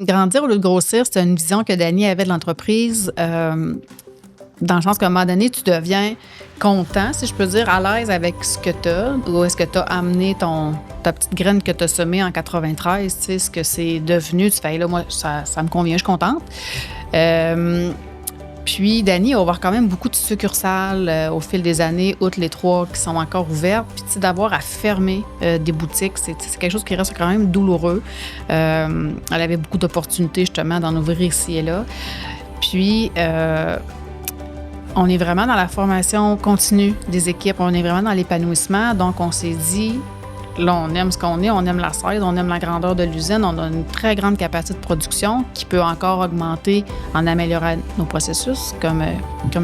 Grandir au lieu de grossir, c'est une vision que Dany avait de l'entreprise, dans le sens qu'à un moment donné, tu deviens content, si je peux dire, à l'aise avec ce que tu as, ou est-ce que tu as amené ta petite graine que tu as semée en 93, tu sais, ce que c'est devenu. Tu fais, là, moi, ça me convient, je suis contente. Puis, Dany va avoir quand même beaucoup de succursales au fil des années, outre les 3 qui sont encore ouvertes. Puis, tu sais, d'avoir à fermer des boutiques, c'est quelque chose qui reste quand même douloureux. Elle avait beaucoup d'opportunités, justement, d'en ouvrir ici et là. Puis, on est vraiment dans la formation continue des équipes. On est vraiment dans l'épanouissement. Donc, on s'est dit, là, on aime ce qu'on est, on aime la size, on aime la grandeur de l'usine, on a une très grande capacité de production qui peut encore augmenter en améliorant nos processus, comme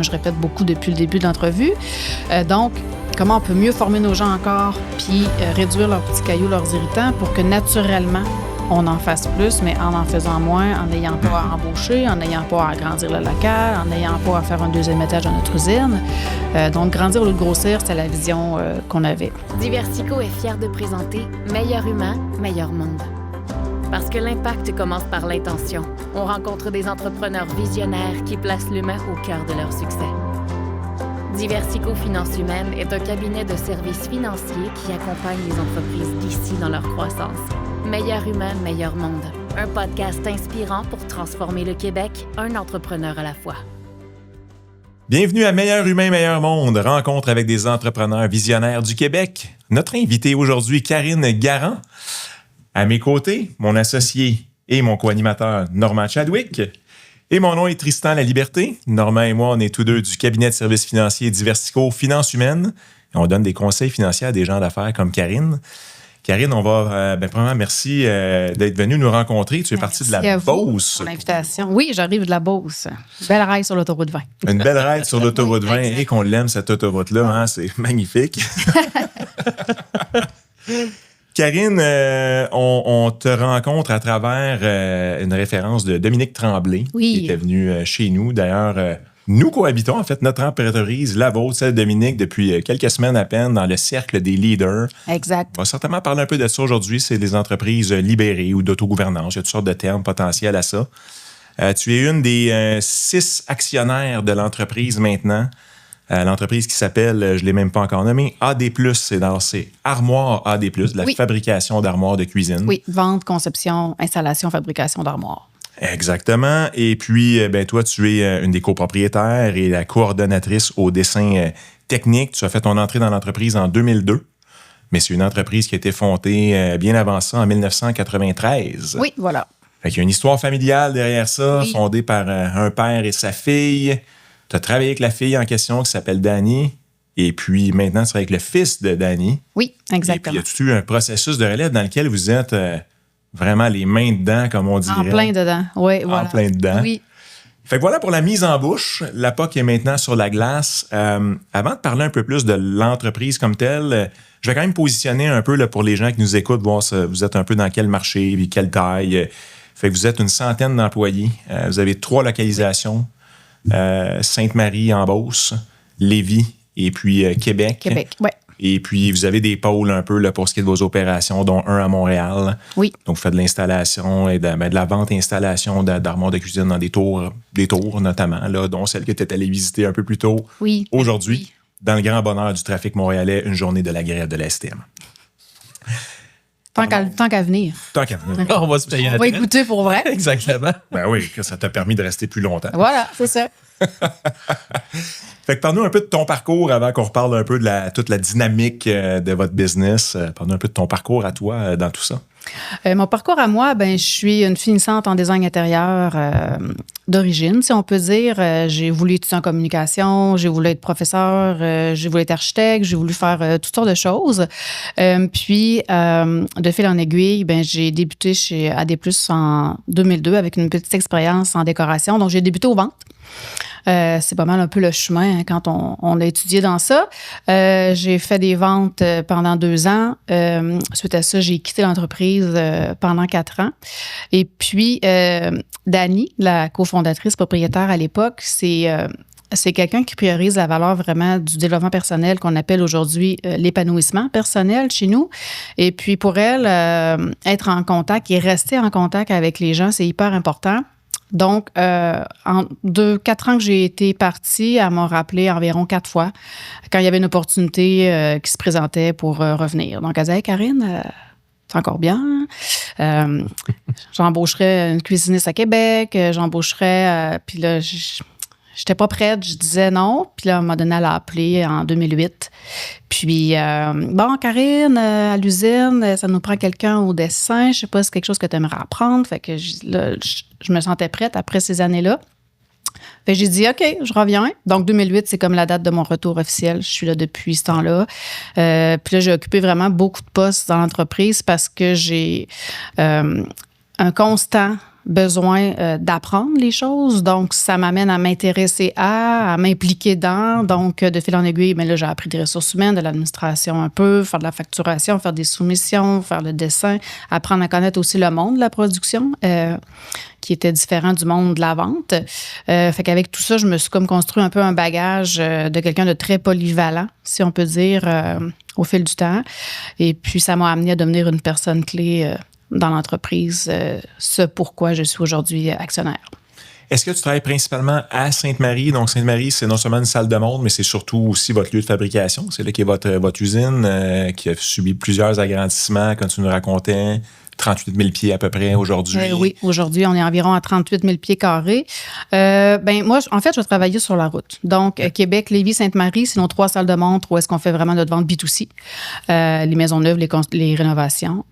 je répète beaucoup depuis le début de l'entrevue. Donc, comment on peut mieux former nos gens encore, puis réduire leurs petits cailloux, leurs irritants, pour que naturellement, on en fasse plus, mais en faisant moins, en n'ayant pas à embaucher, en n'ayant pas à agrandir le local, en n'ayant pas à faire un 2e étage dans notre usine. Donc, grandir au lieu de grossir, c'était la vision qu'on avait. Diversico est fier de présenter Meilleur humain, meilleur monde. Parce que l'impact commence par l'intention. On rencontre des entrepreneurs visionnaires qui placent l'humain au cœur de leur succès. Diversico Finance Humaine est un cabinet de services financiers qui accompagne les entreprises d'ici dans leur croissance. Meilleur humain, meilleur monde. Un podcast inspirant pour transformer le Québec, un entrepreneur à la fois. Bienvenue à Meilleur humain, meilleur monde, rencontre avec des entrepreneurs visionnaires du Québec. Notre invitée aujourd'hui, Karine Garand. À mes côtés, mon associé et mon co-animateur, Normand Chadwick. Et mon nom est Tristan Laliberté. Normand et moi, on est tous deux du cabinet de services financiers Diversico Finance Humaine. Et on donne des conseils financiers à des gens d'affaires comme Karine. Karine, on va, premièrement, merci d'être venue nous rencontrer. Tu es partie de la Beauce. Pour l'invitation. Oui, j'arrive de la Beauce. Belle raille sur l'autoroute 20. Une belle raide sur l'autoroute 20. Et qu'on l'aime, cette autoroute-là. Hein, c'est magnifique. Karine, on te rencontre à travers une référence de Dominique Tremblay, qui était venu chez nous. D'ailleurs, nous cohabitons, en fait, notre entreprise, la vôtre, celle de Dominique, depuis quelques semaines à peine, dans le cercle des leaders. Exact. On va certainement parler un peu de ça aujourd'hui. C'est des entreprises libérées ou d'autogouvernance. Il y a toutes sortes de termes potentiels à ça. Tu es une des 6 actionnaires de l'entreprise maintenant. L'entreprise qui s'appelle, je ne l'ai même pas encore nommée, AD+, c'est Armoire AD+, de la fabrication d'armoires de cuisine. Oui, vente, conception, installation, fabrication d'armoires. Exactement. Et puis, toi, tu es une des copropriétaires et la coordonnatrice au dessin technique. Tu as fait ton entrée dans l'entreprise en 2002, mais c'est une entreprise qui a été fondée bien avant ça, en 1993. Oui, voilà. Fait qu'il y a une histoire familiale derrière ça, fondée par un père et sa fille. Tu as travaillé avec la fille en question qui s'appelle Dany. Et puis, maintenant, tu travailles avec le fils de Dany. Oui, exactement. Et puis, il y a tout eu un processus de relève dans lequel vous êtes... vraiment les mains dedans, comme on dirait. En plein dedans, oui, voilà. En plein dedans. Oui. Fait que voilà pour la mise en bouche. La POC est maintenant sur la glace. Avant de parler un peu plus de l'entreprise comme telle, je vais quand même positionner un peu là, pour les gens qui nous écoutent, voir si vous êtes un peu dans quel marché, puis quelle taille. Fait que vous êtes une centaine d'employés. Vous avez 3 localisations. Sainte-Marie en Beauce, Lévis et puis Québec. Québec, oui. Et puis, vous avez des pôles un peu là, pour ce qui est de vos opérations, dont un à Montréal. Oui. Donc, vous faites de l'installation et de la vente-installation d'armoires de cuisine dans des tours notamment, là, dont celle que tu es allé visiter un peu plus tôt. Oui. Aujourd'hui, dans le grand bonheur du trafic montréalais, une journée de la grève de la STM. Tant qu'à venir. Tant qu'à venir. On va se payer On va écouter pour vrai. Exactement. Ben oui, que ça t'a permis de rester plus longtemps. Voilà, c'est ça. Fait que parle-nous un peu de ton parcours avant qu'on reparle un peu de toute la dynamique de votre business. Parle-nous un peu de ton parcours à toi dans tout ça. Mon parcours à moi, je suis une finissante en design intérieur d'origine, si on peut dire. J'ai voulu étudier en communication, j'ai voulu être professeur, j'ai voulu être architecte, j'ai voulu faire toutes sortes de choses. Puis, de fil en aiguille, j'ai débuté chez AD+, en 2002 avec une petite expérience en décoration. Donc, j'ai débuté aux ventes. C'est pas mal un peu le chemin quand on a étudié dans ça. J'ai fait des ventes pendant 2 ans. Suite à ça, j'ai quitté l'entreprise pendant 4 ans. Et puis, Dany, la cofondatrice propriétaire à l'époque, c'est c'est quelqu'un qui priorise la valeur vraiment du développement personnel qu'on appelle aujourd'hui l'épanouissement personnel chez nous. Et puis pour elle, être en contact et rester en contact avec les gens, c'est hyper important. Donc, en 4 ans que j'ai été partie, elle m'a rappelé environ 4 fois quand il y avait une opportunité qui se présentait pour revenir. Donc, elle disait « Hey, Karine, c'est encore bien. J'embaucherais une cuisiniste à Québec, j'embaucherais... puis là, j'étais pas prête, je disais non. Puis là, à un moment donné, elle a appelé en 2008. Puis, bon, Karine, à l'usine, ça nous prend quelqu'un au dessin. Je sais pas si c'est quelque chose que tu aimerais apprendre. Fait que je me sentais prête après ces années-là. Fait que j'ai dit, OK, je reviens. Donc, 2008, c'est comme la date de mon retour officiel. Je suis là depuis ce temps-là. Puis là, j'ai occupé vraiment beaucoup de postes dans l'entreprise parce que j'ai un constant besoin d'apprendre les choses. Donc, ça m'amène à m'intéresser à m'impliquer dans. Donc, de fil en aiguille, mais là, j'ai appris des ressources humaines, de l'administration un peu, faire de la facturation, faire des soumissions, faire le dessin, apprendre à connaître aussi le monde de la production, qui était différent du monde de la vente. Fait qu'avec tout ça, je me suis comme construit un peu un bagage de quelqu'un de très polyvalent, si on peut dire, au fil du temps. Et puis, ça m'a amené à devenir une personne clé dans l'entreprise, ce pourquoi je suis aujourd'hui actionnaire. Est-ce que tu travailles principalement à Sainte-Marie? Donc, Sainte-Marie, c'est non seulement une salle de montre, mais c'est surtout aussi votre lieu de fabrication. C'est là qu'est votre usine qui a subi plusieurs agrandissements, comme tu nous racontais. 38 000 pieds à peu près aujourd'hui. Oui, aujourd'hui, on est environ à 38 000 pieds carrés. Moi, en fait, je travaillais sur la route. Donc, Québec, Lévis, Sainte-Marie, c'est nos 3 salles de montre où est-ce qu'on fait vraiment notre vente B2C. Les maisons neuves, les rénovations.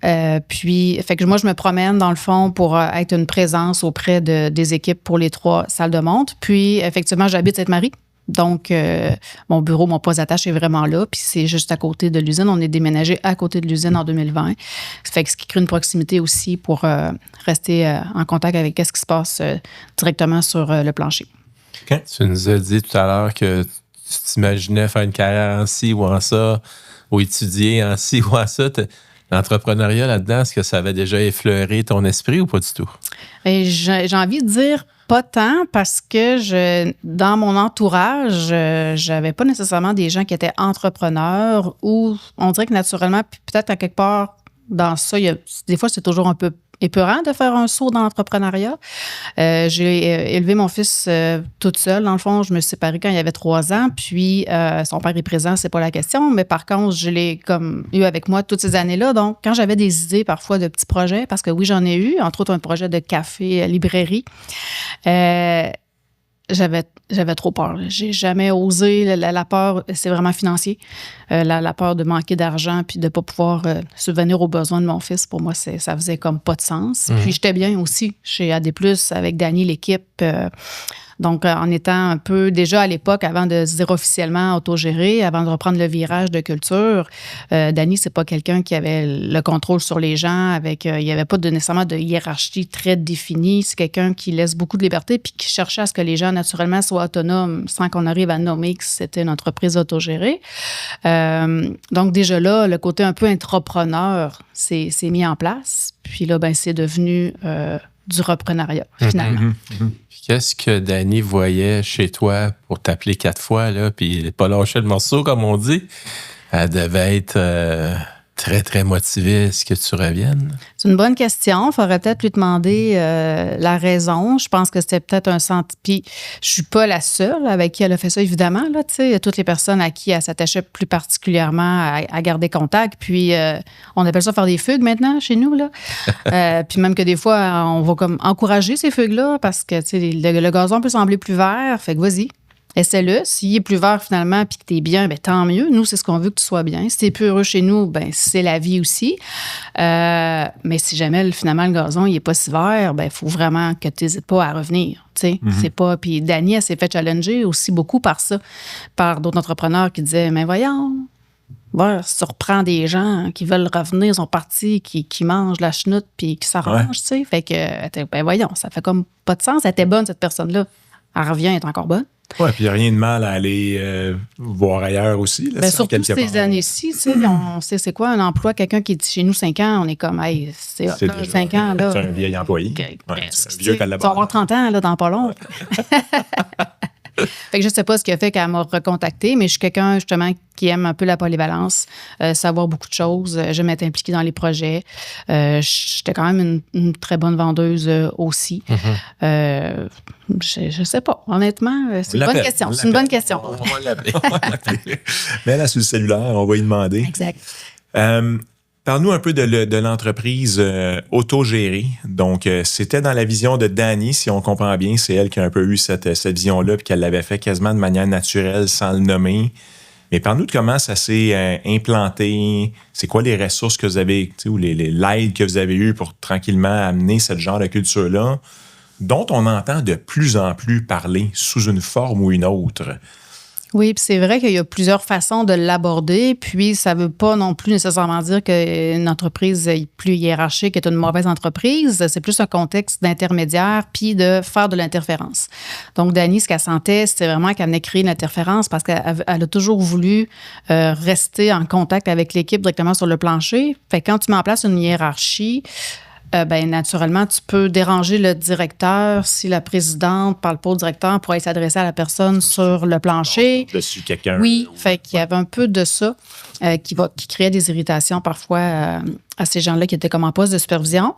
Puis, fait que moi, je me promène dans le fond pour être une présence auprès des équipes pour les 3 salles de montre. Puis, effectivement, j'habite Sainte-Marie. Donc, mon bureau, mon poste d'attache est vraiment là. Puis c'est juste à côté de l'usine. On est déménagé à côté de l'usine en 2020. Ça fait que ce qui crée une proximité aussi pour rester en contact avec ce qui se passe directement sur le plancher. Okay. Tu nous as dit tout à l'heure que tu t'imaginais faire une carrière en ci ou en ça, ou étudier en ci ou en ça. L'entrepreneuriat là-dedans, est-ce que ça avait déjà effleuré ton esprit ou pas du tout? Et j'ai envie de dire pas tant parce que dans mon entourage, j'avais pas nécessairement des gens qui étaient entrepreneurs ou on dirait que naturellement, puis peut-être à quelque part dans ça, des fois c'est toujours un peu épeurant de faire un saut dans l'entrepreneuriat. J'ai élevé mon fils toute seule. Dans le fond, je me suis séparée quand il avait 3 ans. Puis, son père est présent, c'est pas la question. Mais par contre, je l'ai comme eu avec moi toutes ces années-là. Donc, quand j'avais des idées parfois de petits projets, parce que oui, j'en ai eu, entre autres un projet de café, librairie, j'avais trop peur. J'ai jamais osé. La peur, c'est vraiment financier. La peur de manquer d'argent puis de ne pas pouvoir subvenir aux besoins de mon fils, pour moi, ça faisait comme pas de sens. Puis j'étais bien aussi chez AD+, avec Dany, l'équipe. Donc, en étant un peu, déjà à l'époque, avant de se dire officiellement autogéré, avant de reprendre le virage de culture, Dany, c'est pas quelqu'un qui avait le contrôle sur les gens, il n'y avait pas nécessairement de hiérarchie très définie. C'est quelqu'un qui laisse beaucoup de liberté puis qui cherchait à ce que les gens, naturellement, soient autonomes sans qu'on arrive à nommer que c'était une entreprise autogérée. Donc, déjà là, le côté un peu entrepreneur s'est mis en place. Puis là, c'est devenu du reprenariat, finalement. Qu'est-ce que Dany voyait chez toi pour t'appeler 4 fois, là, puis pas lâcher le morceau, comme on dit? Elle devait être très, très motivée à ce que tu reviennes. C'est une bonne question. Il faudrait peut-être lui demander la raison. Je pense que c'était peut-être un sentiment. Puis, je suis pas la seule avec qui elle a fait ça, évidemment. Là, il y a toutes les personnes à qui elle s'attachait plus particulièrement à garder contact. Puis, on appelle ça faire des fugues maintenant chez nous. Là. Puis, même que des fois, on va comme encourager ces fugues-là parce que le gazon peut sembler plus vert. Fait que vas-y. Essaie-le. S'il est plus vert finalement puis que tu es bien, tant mieux. Nous, c'est ce qu'on veut que tu sois bien. Si tu es plus heureux chez nous, c'est la vie aussi. Mais si jamais finalement le gazon il est pas si vert, il faut vraiment que tu n'hésites pas à revenir. C'est pas. Puis Dany, elle s'est fait challenger aussi beaucoup par ça, par d'autres entrepreneurs qui disaient mais voyons. Si tu reprends des gens qui veulent revenir, sont partis, qui mangent la chenoute puis qui s'arrangent, tu sais. Fait que, voyons, ça fait comme pas de sens. Elle était bonne, cette personne-là. Elle revient, elle est encore bonne. Oui, puis il n'y a rien de mal à aller voir ailleurs aussi. Là, surtout ces années-ci, on sait c'est quoi un emploi. Quelqu'un qui est chez nous 5 ans, on est comme, hey, c'est 5 ans. Là. C'est un vieil employé. C'est un vieux collaborateur. Tu vas avoir 30 ans là, dans pas long. Fait que je sais pas ce qui a fait qu'elle m'a recontacté, mais je suis quelqu'un, justement, qui aime un peu la polyvalence, savoir beaucoup de choses. J'aime être impliquée dans les projets. J'étais quand même une très bonne vendeuse aussi. Je sais pas. Honnêtement, c'est une bonne question. C'est une bonne question. On va l'appeler. Mets-la sur le cellulaire, on va y demander. Exact. Parle-nous un peu de l'entreprise autogérée. Donc, c'était dans la vision de Dani, si on comprend bien. C'est elle qui a un peu eu cette vision-là, puis qu'elle l'avait fait quasiment de manière naturelle, sans le nommer. Mais parle-nous de comment ça s'est implanté. C'est quoi les ressources que vous avez, ou l'aide que vous avez eue pour tranquillement amener ce genre de culture-là, dont on entend de plus en plus parler sous une forme ou une autre? Oui, puis c'est vrai qu'il y a plusieurs façons de l'aborder, puis ça ne veut pas non plus nécessairement dire qu'une entreprise plus hiérarchique est une mauvaise entreprise. C'est plus un contexte d'intermédiaire puis de faire de l'interférence. Donc, Dani, ce qu'elle sentait, c'était vraiment qu'elle venait créer une interférence parce qu'elle a toujours voulu rester en contact avec l'équipe directement sur le plancher. Fait que quand tu mets en place une hiérarchie, naturellement, tu peux déranger le directeur si la présidente parle pas au directeur pour aller s'adresser à la personne sur le plancher. Dessus quelqu'un. Oui, fait qu'il y avait un peu de ça qui créait des irritations parfois à ces gens-là qui étaient comme en poste de supervision.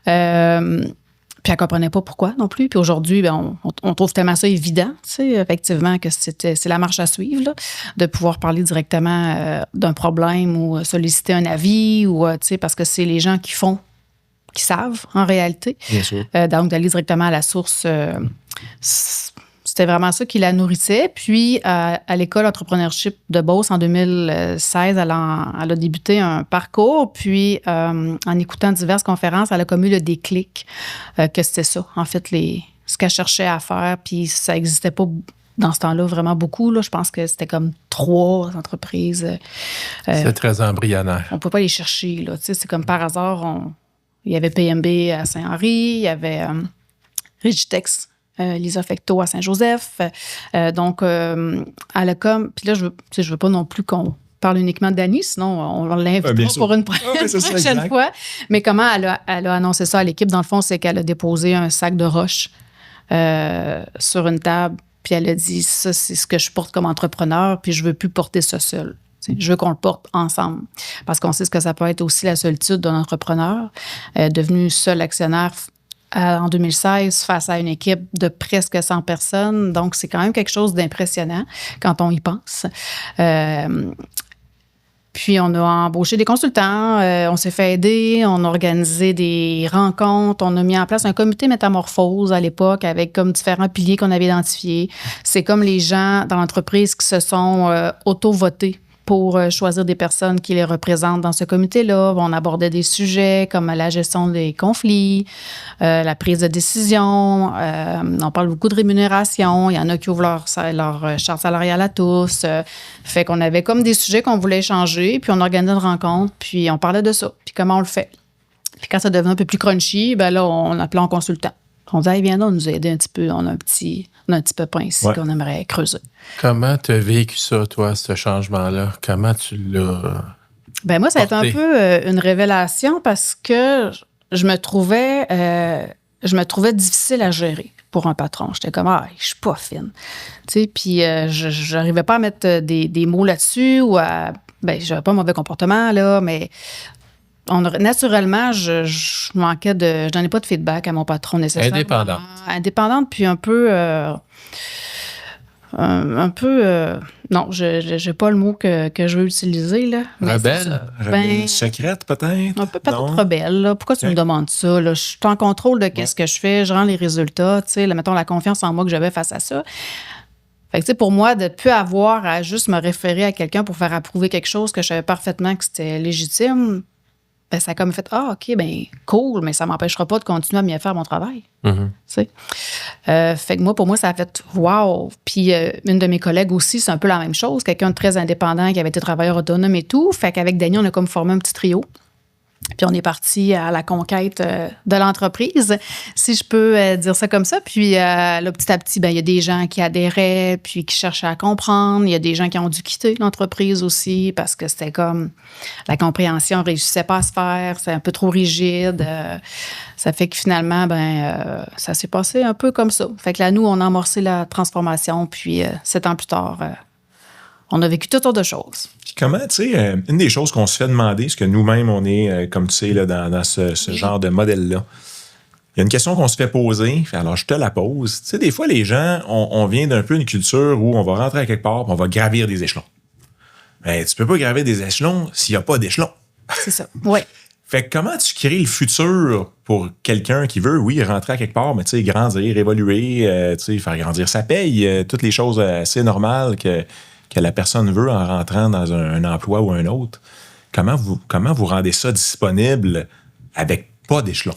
Puis elle comprenait pas pourquoi non plus. Puis aujourd'hui, on trouve tellement ça évident, tu sais, effectivement, que c'est la marche à suivre, là, de pouvoir parler directement d'un problème ou solliciter un avis, ou tu sais, parce que c'est les gens qui savent, en réalité. Bien sûr. Donc, d'aller directement à la source, c'était vraiment ça qui la nourrissait. Puis, à l'école Entrepreneurship de Beauce, en 2016, elle a débuté un parcours. Puis, en écoutant diverses conférences, elle a commis le déclic que c'était ça, en fait, ce qu'elle cherchait à faire. Puis, ça n'existait pas dans ce temps-là vraiment beaucoup. Là. Je pense que c'était comme 3 entreprises. C'est très embryonnaire. On ne peut pas les chercher. Là. Tu sais, c'est comme par hasard, il y avait PMB à Saint-Henri, il y avait Rigitex, Lisa Fecto à Saint-Joseph. Donc, à la com, puis là, je veux pas non plus qu'on parle uniquement de Dani, sinon on l'invitera pour une prochaine fois. Mais comment elle a annoncé ça à l'équipe? Dans le fond, c'est qu'elle a déposé un sac de roches sur une table, puis elle a dit, ça, c'est ce que je porte comme entrepreneur, puis je veux plus porter ça seul. Je veux qu'on le porte ensemble. Parce qu'on sait ce que ça peut être aussi la solitude d'un entrepreneur, devenu seul actionnaire en 2016 face à une équipe de presque 100 personnes. Donc, c'est quand même quelque chose d'impressionnant quand on y pense. Puis, on a embauché des consultants, on s'est fait aider, on a organisé des rencontres, on a mis en place un comité métamorphose à l'époque avec comme différents piliers qu'on avait identifiés. C'est comme les gens dans l'entreprise qui se sont auto-votés pour choisir des personnes qui les représentent dans ce comité-là. On abordait des sujets comme la gestion des conflits, la prise de décision. On parle beaucoup de rémunération. Il y en a qui ouvrent leur charte salariale à tous. Fait qu'on avait comme des sujets qu'on voulait échanger, puis on organisait une rencontre, puis on parlait de ça, puis comment on le fait. Puis quand ça devenait un peu plus crunchy, là, on appelait un consultant. On disait, viens donc nous aider un petit peu. On a un petit peu ici qu'on aimerait creuser. Comment tu as vécu ça, toi, ce changement-là? Comment tu l'as moi, ça a été un peu une révélation parce que je me trouvais difficile à gérer pour un patron. J'étais comme, je suis pas fine. Tu sais, puis je n'arrivais pas à mettre des mots là-dessus ou j'avais pas un mauvais comportement, là, mais naturellement, je manquais je donnais pas de feedback à mon patron nécessairement. Indépendante, puis un peu... non, j'ai pas le mot que je veux utiliser, là. Rebelle? Secrète, peut-être? Peut-être rebelle, là. Pourquoi tu me demandes ça, là? Je suis en contrôle de ce que je fais, je rends les résultats, tu sais, mettons la confiance en moi que j'avais face à ça. Fait que, tu sais, pour moi, de ne plus avoir à juste me référer à quelqu'un pour faire approuver quelque chose que je savais parfaitement que c'était légitime, ça a comme fait, OK, cool, mais ça ne m'empêchera pas de continuer à bien faire mon travail. Mm-hmm. Fait que pour moi, ça a fait wow. Puis une de mes collègues aussi, c'est un peu la même chose. Quelqu'un de très indépendant qui avait été travailleur autonome et tout. Fait qu'avec Dani, on a comme formé un petit trio. Puis on est parti à la conquête de l'entreprise, si je peux dire ça comme ça. Puis là, petit à petit, il y a des gens qui adhéraient, puis qui cherchaient à comprendre. Il y a des gens qui ont dû quitter l'entreprise aussi parce que c'était comme la compréhension ne réussissait pas à se faire, c'est un peu trop rigide. Ça fait que finalement, ça s'est passé un peu comme ça. Fait que là, nous, on a amorcé la transformation, puis 7 ans plus tard, on a vécu toutes sortes de choses. Puis comment, tu sais, une des choses qu'on se fait demander, parce que nous-mêmes, on est, comme tu sais, là, dans ce genre de modèle-là, il y a une question qu'on se fait poser, alors je te la pose. Tu sais, des fois, les gens, on vient d'un peu une culture où on va rentrer à quelque part, puis on va gravir des échelons. Mais tu peux pas gravir des échelons s'il n'y a pas d'échelons. C'est ça, oui. Fait que comment tu crées le futur pour quelqu'un qui veut, oui, rentrer à quelque part, mais tu sais, grandir, évoluer, tu sais, faire grandir sa paye, toutes les choses assez normales que la personne veut en rentrant dans un emploi ou un autre. Comment vous rendez ça disponible avec pas d'échelon?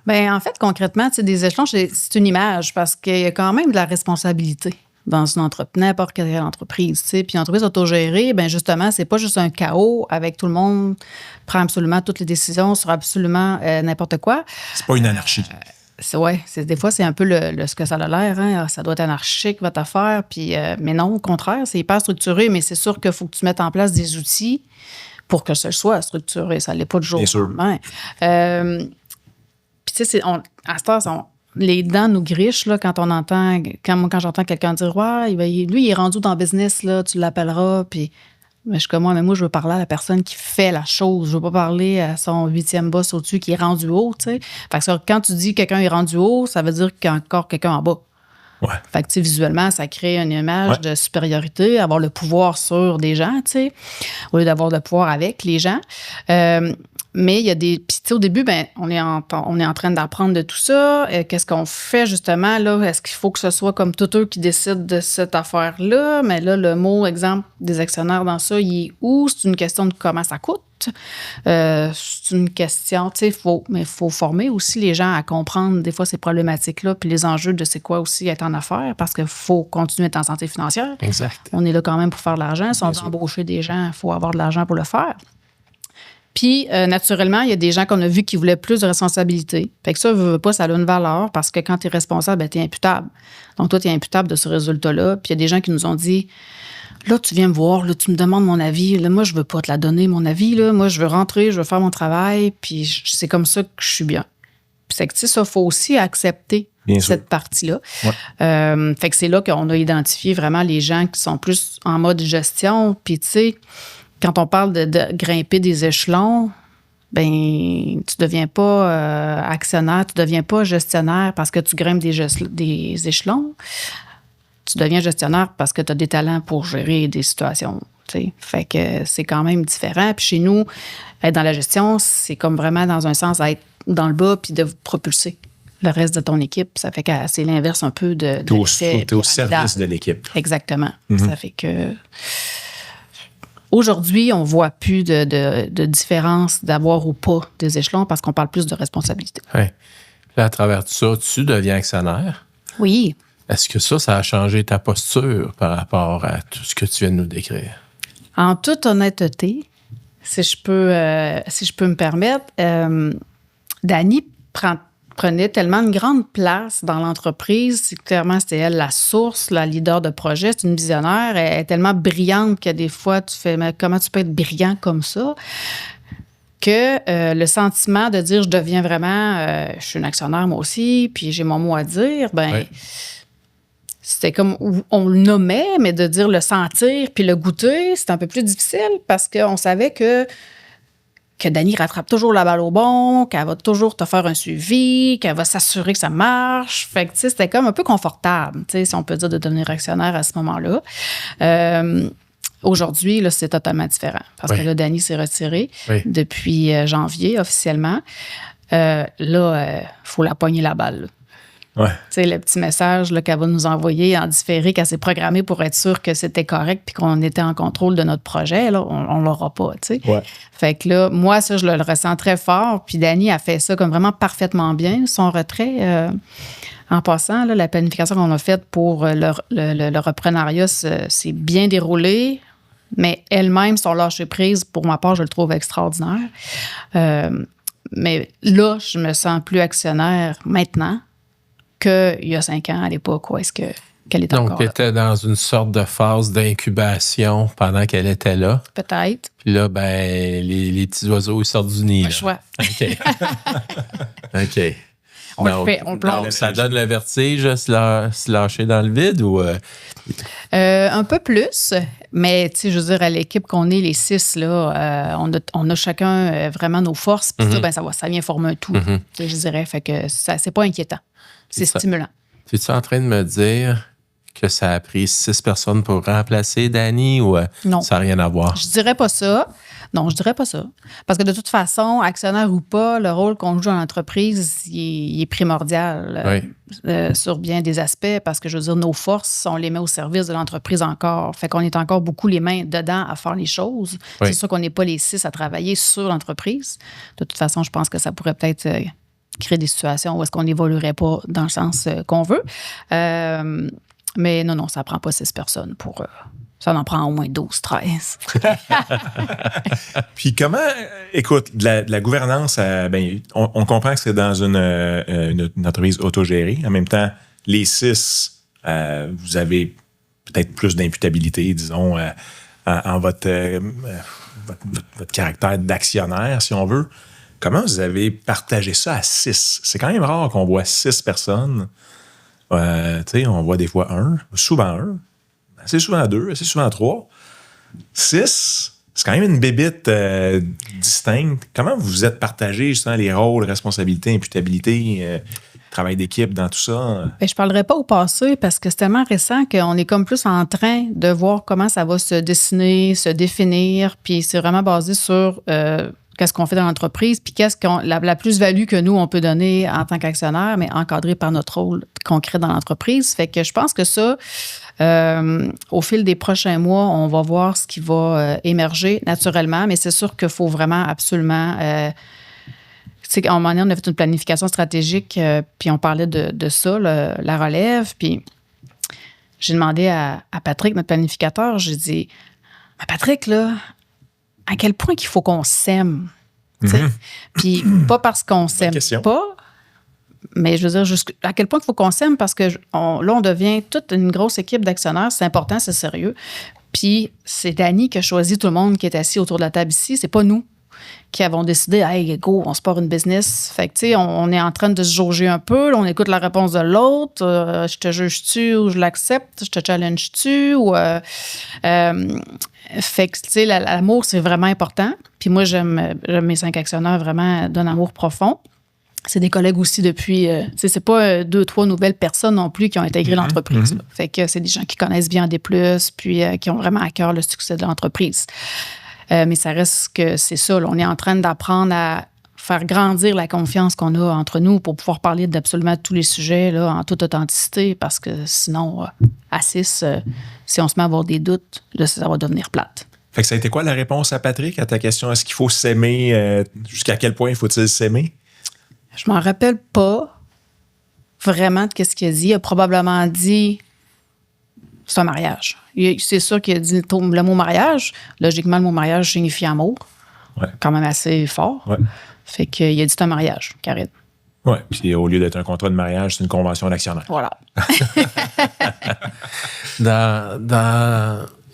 Bien, en fait, concrètement, tu sais, des échelons, c'est une image parce qu'il y a quand même de la responsabilité dans n'importe quelle entreprise. Tu sais. Puis l'entreprise autogérée, bien justement, c'est pas juste un chaos avec tout le monde prend absolument toutes les décisions sur absolument n'importe quoi. C'est pas une anarchie. Des fois, c'est un peu ce que ça a l'air. Hein? Ça doit être anarchique, votre affaire. Puis, mais non, au contraire, c'est hyper structuré. Mais c'est sûr qu'il faut que tu mettes en place des outils pour que ce soit structuré. Ça ne l'est pas du jour au lendemain. Puis, tu sais, à cette heure, les dents nous grichent là, quand j'entends quelqu'un dire « Ouais, lui, il est rendu dans le business, là, tu l'appelleras. » Puis, mais je suis comme moi, je veux parler à la personne qui fait la chose. Je veux pas parler à son 8e boss au-dessus qui est rendu haut, tu sais. Fait que quand tu dis que quelqu'un est rendu haut, ça veut dire qu'il y a encore quelqu'un en bas. Ouais. Fait que, tu sais, visuellement, ça crée une image de supériorité, avoir le pouvoir sur des gens, tu sais, au lieu d'avoir le pouvoir avec les gens. Mais il y a des... Puis, tu sais, au début, on est en train d'apprendre de tout ça. Qu'est-ce qu'on fait, justement, là? Est-ce qu'il faut que ce soit comme tous eux qui décident de cette affaire-là? Mais là, le mot, exemple, des actionnaires dans ça, il est où? C'est une question de comment ça coûte. C'est une question, tu sais, il faut former aussi les gens à comprendre des fois ces problématiques-là, puis les enjeux de c'est quoi aussi être en affaires, parce qu'il faut continuer à être en santé financière. Exact. On est là quand même pour faire de l'argent. Si on veut embaucher des gens, il faut avoir de l'argent pour le faire. Puis, naturellement, il y a des gens qu'on a vus qui voulaient plus de responsabilité. Fait que ça, veut pas, ça a une valeur parce que quand tu es responsable, tu es imputable. Donc, toi, tu es imputable de ce résultat-là. Puis, il y a des gens qui nous ont dit, là, tu viens me voir, là, tu me demandes mon avis. Là, moi, je veux pas te la donner, mon avis. Là. Moi, je veux rentrer, je veux faire mon travail. Puis, c'est comme ça que je suis bien. Puis, c'est que, tu sais, ça, il faut aussi accepter cette partie-là. Ouais. Fait que c'est là qu'on a identifié vraiment les gens qui sont plus en mode gestion. Puis, tu sais, quand on parle de grimper des échelons, ben tu deviens pas actionnaire, tu deviens pas gestionnaire parce que tu grimpes des échelons. Tu deviens gestionnaire parce que tu as des talents pour gérer des situations. T'sais. Fait que c'est quand même différent. Puis chez nous, être dans la gestion, c'est comme vraiment dans un sens être dans le bas puis de propulser le reste de ton équipe. Ça fait que c'est l'inverse un peu de t'es au service de l'équipe. Exactement. Mm-hmm. Ça fait que... Aujourd'hui, on ne voit plus de différence d'avoir ou pas des échelons parce qu'on parle plus de responsabilité. Oui. Là, à travers tout ça, tu deviens actionnaire. Oui. Est-ce que ça a changé ta posture par rapport à tout ce que tu viens de nous décrire? En toute honnêteté, si je peux me permettre, Dany prenait tellement une grande place dans l'entreprise. Clairement, c'était elle la source, la leader de projet. C'est une visionnaire. Elle est tellement brillante que des fois, tu fais, mais comment tu peux être brillant comme ça? Que le sentiment de dire, je deviens vraiment, je suis une actionnaire moi aussi, puis j'ai mon mot à dire, c'était comme, on le nommait, mais de dire le sentir puis le goûter, c'est un peu plus difficile parce qu'on savait que Dany rattrape toujours la balle au bon, qu'elle va toujours te faire un suivi, qu'elle va s'assurer que ça marche. Fait que, tu sais, c'était comme un peu confortable, tu sais, si on peut dire, de devenir actionnaire à ce moment-là. Aujourd'hui, là, c'est totalement différent parce que là, Dany s'est retirée depuis janvier officiellement. Là, faut la pogner la balle, là. Ouais. Tu sais, le petit message là, qu'elle va nous envoyer en différé, qu'elle s'est programmée pour être sûre que c'était correct puis qu'on était en contrôle de notre projet, là, on l'aura pas, tu sais. Ouais. Fait que là, moi, ça, je le ressens très fort. Puis Dany a fait ça comme vraiment parfaitement bien, son retrait. En passant, là, la planification qu'on a faite pour le reprenariat, c'est bien déroulé. Mais elle-même, son lâcher-prise, pour ma part, je le trouve extraordinaire. Mais là, je me sens plus actionnaire maintenant qu'il y a 5 ans à l'époque où est-ce qu'elle était Donc, encore tu là. étais dans une sorte de phase d'incubation pendant qu'elle était là. Peut-être. Puis là, ben, les petits oiseaux, ils sortent du nid. Pas là. le choix. OK. OK. On le fait, on le plante. Donc, ça donne le vertige, se lâcher dans le vide ou... Un peu plus, mais tu sais, je veux dire, à l'équipe qu'on est, les 6, là, on a chacun vraiment nos forces, puis ça, ben, ça vient former un tout, tu sais, je dirais. Fait que ça, c'est pas inquiétant. C'est ça. stimulant. Es-tu en train de me dire que ça a pris 6 personnes pour remplacer Dani ou Non. ça n'a rien à voir? Je dirais pas ça. Non, je dirais pas ça. Parce que de toute façon, actionnaire ou pas, le rôle qu'on joue dans l'entreprise, il est primordial sur bien des aspects parce que, je veux dire, nos forces, on les met au service de l'entreprise encore. Fait qu'on est encore beaucoup les mains dedans à faire les choses. Oui. C'est sûr qu'on n'est pas les 6 à travailler sur l'entreprise. De toute façon, je pense que ça pourrait peut-être créer des situations où est-ce qu'on n'évoluerait pas dans le sens qu'on veut. Mais non, ça ne prend pas 6 personnes pour... ça en prend au moins 12, 13. Puis comment, écoute, de la gouvernance, ben, on comprend que c'est dans une entreprise autogérée. En même temps, les 6, vous avez peut-être plus d'imputabilité, disons, en votre caractère d'actionnaire, si on veut. Comment vous avez partagé ça à 6? C'est quand même rare qu'on voit 6 personnes. Tu sais, on voit des fois souvent 1. Assez souvent 2, assez souvent 3. 6, c'est quand même une bébite distincte. Comment vous êtes partagé justement les rôles, responsabilités, imputabilité, travail d'équipe dans tout ça? Bien, je ne parlerai pas au passé parce que c'est tellement récent qu'on est comme plus en train de voir comment ça va se dessiner, se définir. Puis c'est vraiment basé sur qu'est-ce qu'on fait dans l'entreprise, puis la plus-value que nous, on peut donner en tant qu'actionnaire, mais encadré par notre rôle concret dans l'entreprise. Fait que je pense que ça, au fil des prochains mois, on va voir ce qui va émerger naturellement, mais c'est sûr qu'il faut vraiment absolument... à un moment donné, on a fait une planification stratégique, puis on parlait de ça, la relève, puis j'ai demandé à Patrick, notre planificateur, j'ai dit, « Patrick, là, à quel point qu'il faut qu'on s'aime? » Puis pas parce qu'on s'aime pas, mais je veux dire, à quel point il faut qu'on s'aime parce que là, on devient toute une grosse équipe d'actionnaires. C'est important, c'est sérieux. Puis c'est Dani qui a choisi tout le monde qui est assis autour de la table ici. C'est pas nous qui avons décidé, hey, go, on se part une business. Fait que, tu sais, on est en train de se jauger un peu. Là, on écoute la réponse de l'autre. Je te juge-tu ou je l'accepte? Je te challenge-tu? Ou, fait que, tu sais, l'amour, c'est vraiment important. Puis moi, j'aime mes 5 actionnaires vraiment d'un amour profond. C'est des collègues aussi depuis... tu sais, c'est pas 2, 3 nouvelles personnes non plus qui ont intégré l'entreprise. Là. Fait que c'est des gens qui connaissent bien des plus, puis qui ont vraiment à cœur le succès de l'entreprise. Mais ça reste que c'est ça. Là, on est en train d'apprendre à faire grandir la confiance qu'on a entre nous pour pouvoir parler d'absolument tous les sujets là, en toute authenticité parce que sinon, à 6, si on se met à avoir des doutes, là, ça va devenir plate. Fait que ça a été quoi la réponse à Patrick à ta question? Est-ce qu'il faut s'aimer? Jusqu'à quel point faut-il s'aimer? Je m'en rappelle pas vraiment de ce qu'il a dit. Il a probablement dit c'est un mariage. C'est sûr qu'il a dit le mot mariage. Logiquement, le mot mariage signifie amour. Ouais. Quand même assez fort. Ouais. Fait qu'il a dit c'est un mariage, Karine. Oui, puis au lieu d'être un contrat de mariage, c'est une convention d'actionnaire. Voilà.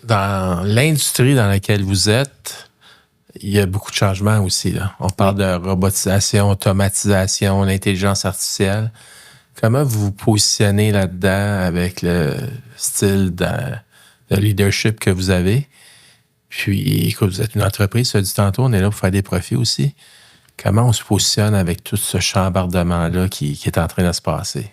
Dans l'industrie dans laquelle vous êtes, il y a beaucoup de changements aussi. Là. On parle de robotisation, automatisation, l'intelligence artificielle. Comment vous vous positionnez là-dedans avec le style de leadership que vous avez? Puis, écoute, vous êtes une entreprise, ça dit tantôt, on est là pour faire des profits aussi. Comment on se positionne avec tout ce chambardement-là qui est en train de se passer?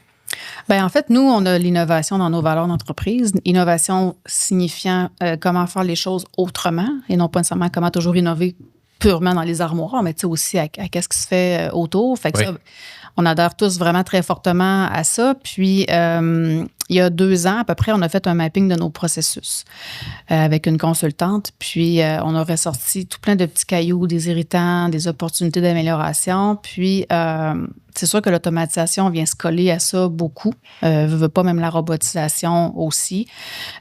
Bien, en fait, nous, on a l'innovation dans nos valeurs d'entreprise. Innovation signifiant comment faire les choses autrement et non pas nécessairement comment toujours innover purement dans les armoires, mais tu sais aussi à qu'est-ce qui se fait autour. Fait que ça, on adhère tous vraiment très fortement à ça. Puis, il y a 2 ans, à peu près, on a fait un mapping de nos processus avec une consultante. Puis, on a ressorti tout plein de petits cailloux, des irritants, des opportunités d'amélioration. Puis, c'est sûr que l'automatisation vient se coller à ça beaucoup. Veut pas même la robotisation aussi.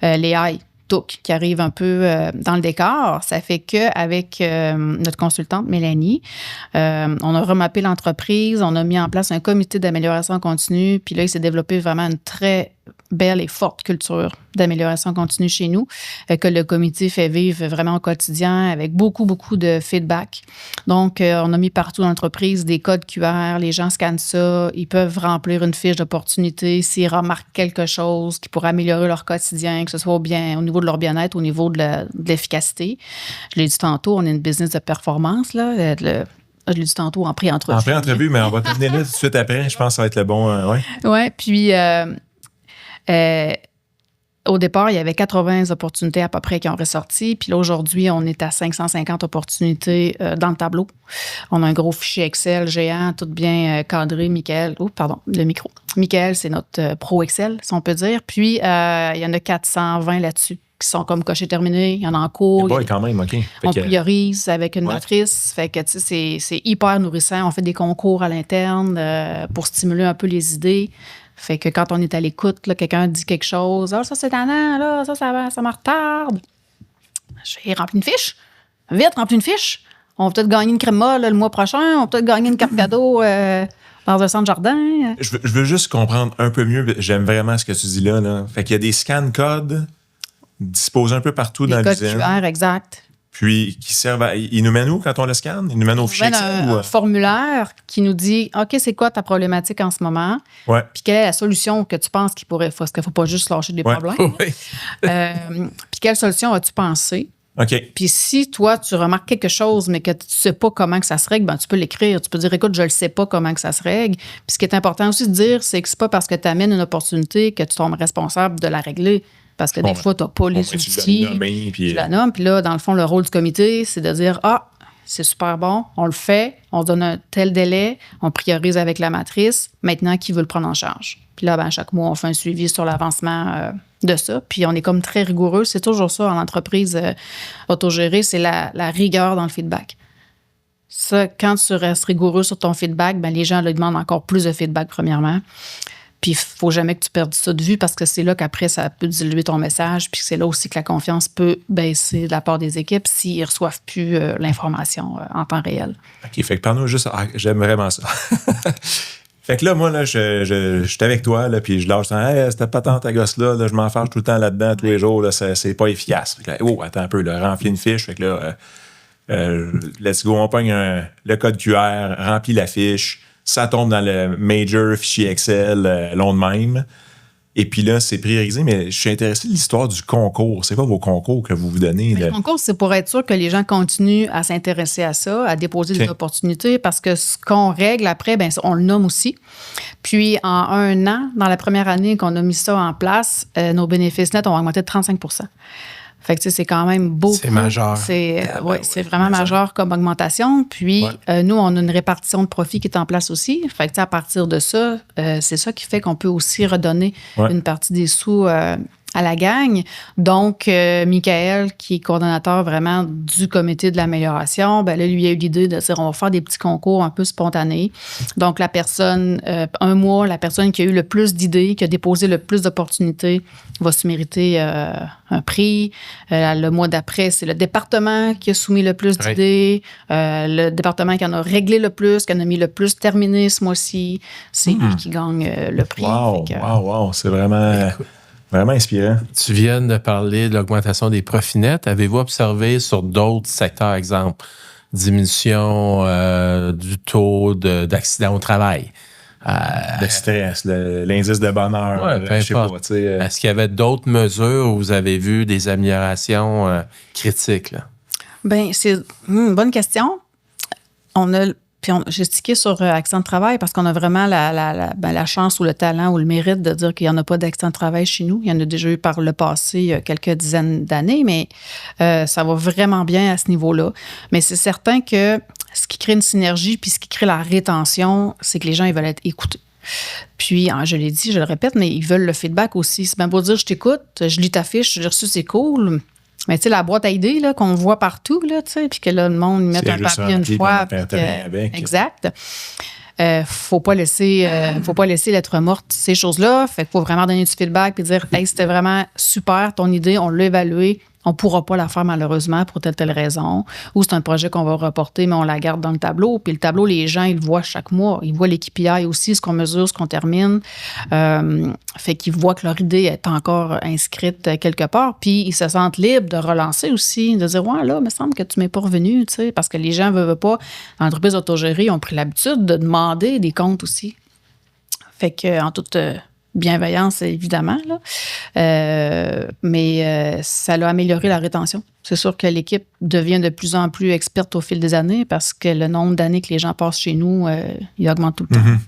Les AI. touc qui arrive un peu dans le décor. Ça fait qu'avec notre consultante Mélanie, on a remappé l'entreprise, on a mis en place un comité d'amélioration continue, puis là, il s'est développé vraiment une très belle et forte culture d'amélioration continue chez nous, que le comité fait vivre vraiment au quotidien avec beaucoup, beaucoup de feedback. Donc, on a mis partout dans l'entreprise des codes QR, les gens scannent ça, ils peuvent remplir une fiche d'opportunité s'ils remarquent quelque chose qui pourrait améliorer leur quotidien, que ce soit bien au niveau de leur bien-être, au niveau de l'efficacité. Je l'ai dit tantôt, on est une business de performance, là, je l'ai dit tantôt en pré-entrevue. En pré-entrevue, mais on va terminer là tout de suite après. Je pense que ça va être le bon... Oui, puis... au départ, il y avait 80 opportunités à peu près qui ont ressorti. Puis là, aujourd'hui, on est à 550 opportunités dans le tableau. On a un gros fichier Excel géant, tout bien cadré. Michael, le micro. Michael, c'est notre pro Excel, si on peut dire. Puis, il y en a 420 là-dessus qui sont comme cochés terminés. Il y en a en cours. Quand même, OK. On priorise avec une matrice. Fait que, tu sais, c'est hyper nourrissant. On fait des concours à l'interne pour stimuler un peu les idées. Fait que quand on est à l'écoute, là, quelqu'un dit quelque chose, ça c'est tannant, là, ça me retarde. J'ai rempli une fiche. Vite, rempli une fiche. On va peut-être gagner une crème molle le mois prochain. On va peut-être gagner une carte cadeau dans un centre jardin. Je veux juste comprendre un peu mieux. J'aime vraiment ce que tu dis là. Fait qu'il y a des scan codes disposés un peu partout dans l'usine. Des codes QR, exact. Puis qui servent à... Ils nous mènent où quand on le scanne? Ils nous mènent au fichier Excel? Un formulaire qui nous dit, OK, c'est quoi ta problématique en ce moment? Ouais. Puis quelle est la solution que tu penses qu'il pourrait... Parce qu'il ne faut pas juste lâcher des problèmes. Oui. Puis quelle solution as-tu pensé? OK. Puis si toi, tu remarques quelque chose, mais que tu ne sais pas comment que ça se règle, ben, tu peux l'écrire. Tu peux dire, écoute, je ne sais pas comment que ça se règle. Puis ce qui est important aussi de dire, c'est que c'est pas parce que tu amènes une opportunité que tu tombes responsable de la régler. Parce que des fois, tu n'as pas les outils. Tu la nommes. Puis là, dans le fond, le rôle du comité, c'est de dire, c'est super bon, on le fait, on se donne un tel délai, on priorise avec la matrice. Maintenant, qui veut le prendre en charge? Puis là, ben, chaque mois, on fait un suivi sur l'avancement de ça. Puis on est comme très rigoureux. C'est toujours ça en entreprise autogérée, c'est la rigueur dans le feedback. Ça, quand tu restes rigoureux sur ton feedback, ben, les gens leur demandent encore plus de feedback, premièrement. Puis il ne faut jamais que tu perdes ça de vue parce que c'est là qu'après, ça peut diluer ton message. Puis c'est là aussi que la confiance peut baisser de la part des équipes s'ils ne reçoivent plus l'information en temps réel. OK, fait que parle-nous juste... j'aime vraiment ça. Fait que là, moi, là, je suis avec toi, là, puis je lâche cette patente à gosse-là, là, je m'en fâche tout le temps là-dedans, tous les jours, là, c'est pas efficace. Fait que là, attends un peu, là, remplis une fiche. Fait que là, let's go, on pogne le code QR, remplis la fiche. Ça tombe dans le major fichier Excel long de même. Et puis là, c'est priorisé. Mais je suis intéressé de l'histoire du concours. C'est quoi vos concours que vous donnez? Le concours, c'est pour être sûr que les gens continuent à s'intéresser à ça, à déposer des opportunités, parce que ce qu'on règle après, ben, on le nomme aussi. Puis, en 1 an, dans la première année qu'on a mis ça en place, nos bénéfices nets ont augmenté de 35 %. Fait que, tu sais, c'est quand même beaucoup. C'est majeur. C'est vraiment majeur comme augmentation. Puis, nous, on a une répartition de profit qui est en place aussi. Fait que, tu sais, à partir de ça, c'est ça qui fait qu'on peut aussi redonner une partie des sous à la gang. Donc, Michael, qui est coordonnateur vraiment du comité de l'amélioration, ben là, lui a eu l'idée de dire, on va faire des petits concours un peu spontanés. Donc, la personne, un mois, la personne qui a eu le plus d'idées, qui a déposé le plus d'opportunités, va se mériter un prix. Le mois d'après, c'est le département qui a soumis le plus d'idées. Le département qui en a réglé le plus, qui en a mis le plus terminé ce mois-ci, c'est lui qui gagne le prix. Wow, c'est vraiment... Vraiment inspirant. Tu viens de parler de l'augmentation des profits nets. Avez-vous observé sur d'autres secteurs, exemple, diminution du taux d'accident au travail? Le stress, l'indice de bonheur. Je sais pas. Est-ce qu'il y avait d'autres mesures où vous avez vu des améliorations critiques? Là? Bien, c'est une bonne question. J'ai stické sur accident de travail parce qu'on a vraiment la chance ou le talent ou le mérite de dire qu'il n'y en a pas d'accident de travail chez nous. Il y en a déjà eu par le passé, il y a quelques dizaines d'années, mais ça va vraiment bien à ce niveau-là. Mais c'est certain que ce qui crée une synergie puis ce qui crée la rétention, c'est que les gens, ils veulent être écoutés. Puis, je l'ai dit, je le répète, mais ils veulent le feedback aussi. C'est bien beau dire, je t'écoute, je lis ta fiche, j'ai reçu, c'est cool. Mais tu sais, la boîte à idées là, qu'on voit partout, là, tu sais, puis que là, le monde met un papier une fois. Exact. faut pas laisser l'être morte ces choses-là. Fait qu'il faut vraiment donner du feedback puis dire, hey, c'était vraiment super ton idée, on l'a évalué. On ne pourra pas la faire malheureusement pour telle raison. Ou c'est un projet qu'on va reporter, mais on la garde dans le tableau. Puis le tableau, les gens, ils le voient chaque mois. Ils voient les KPI aussi, ce qu'on mesure, ce qu'on termine. Fait qu'ils voient que leur idée est encore inscrite quelque part. Puis ils se sentent libres de relancer aussi, de dire, ouais, là, il me semble que tu ne m'es pas revenu, tu sais, parce que les gens ne veulent pas. Dans l'entreprise autogérée, ont pris l'habitude de demander des comptes aussi. Fait qu'en toute bienveillance, évidemment, là. Mais ça a amélioré la rétention. C'est sûr que l'équipe devient de plus en plus experte au fil des années parce que le nombre d'années que les gens passent chez nous, il augmente tout le temps. Mm-hmm.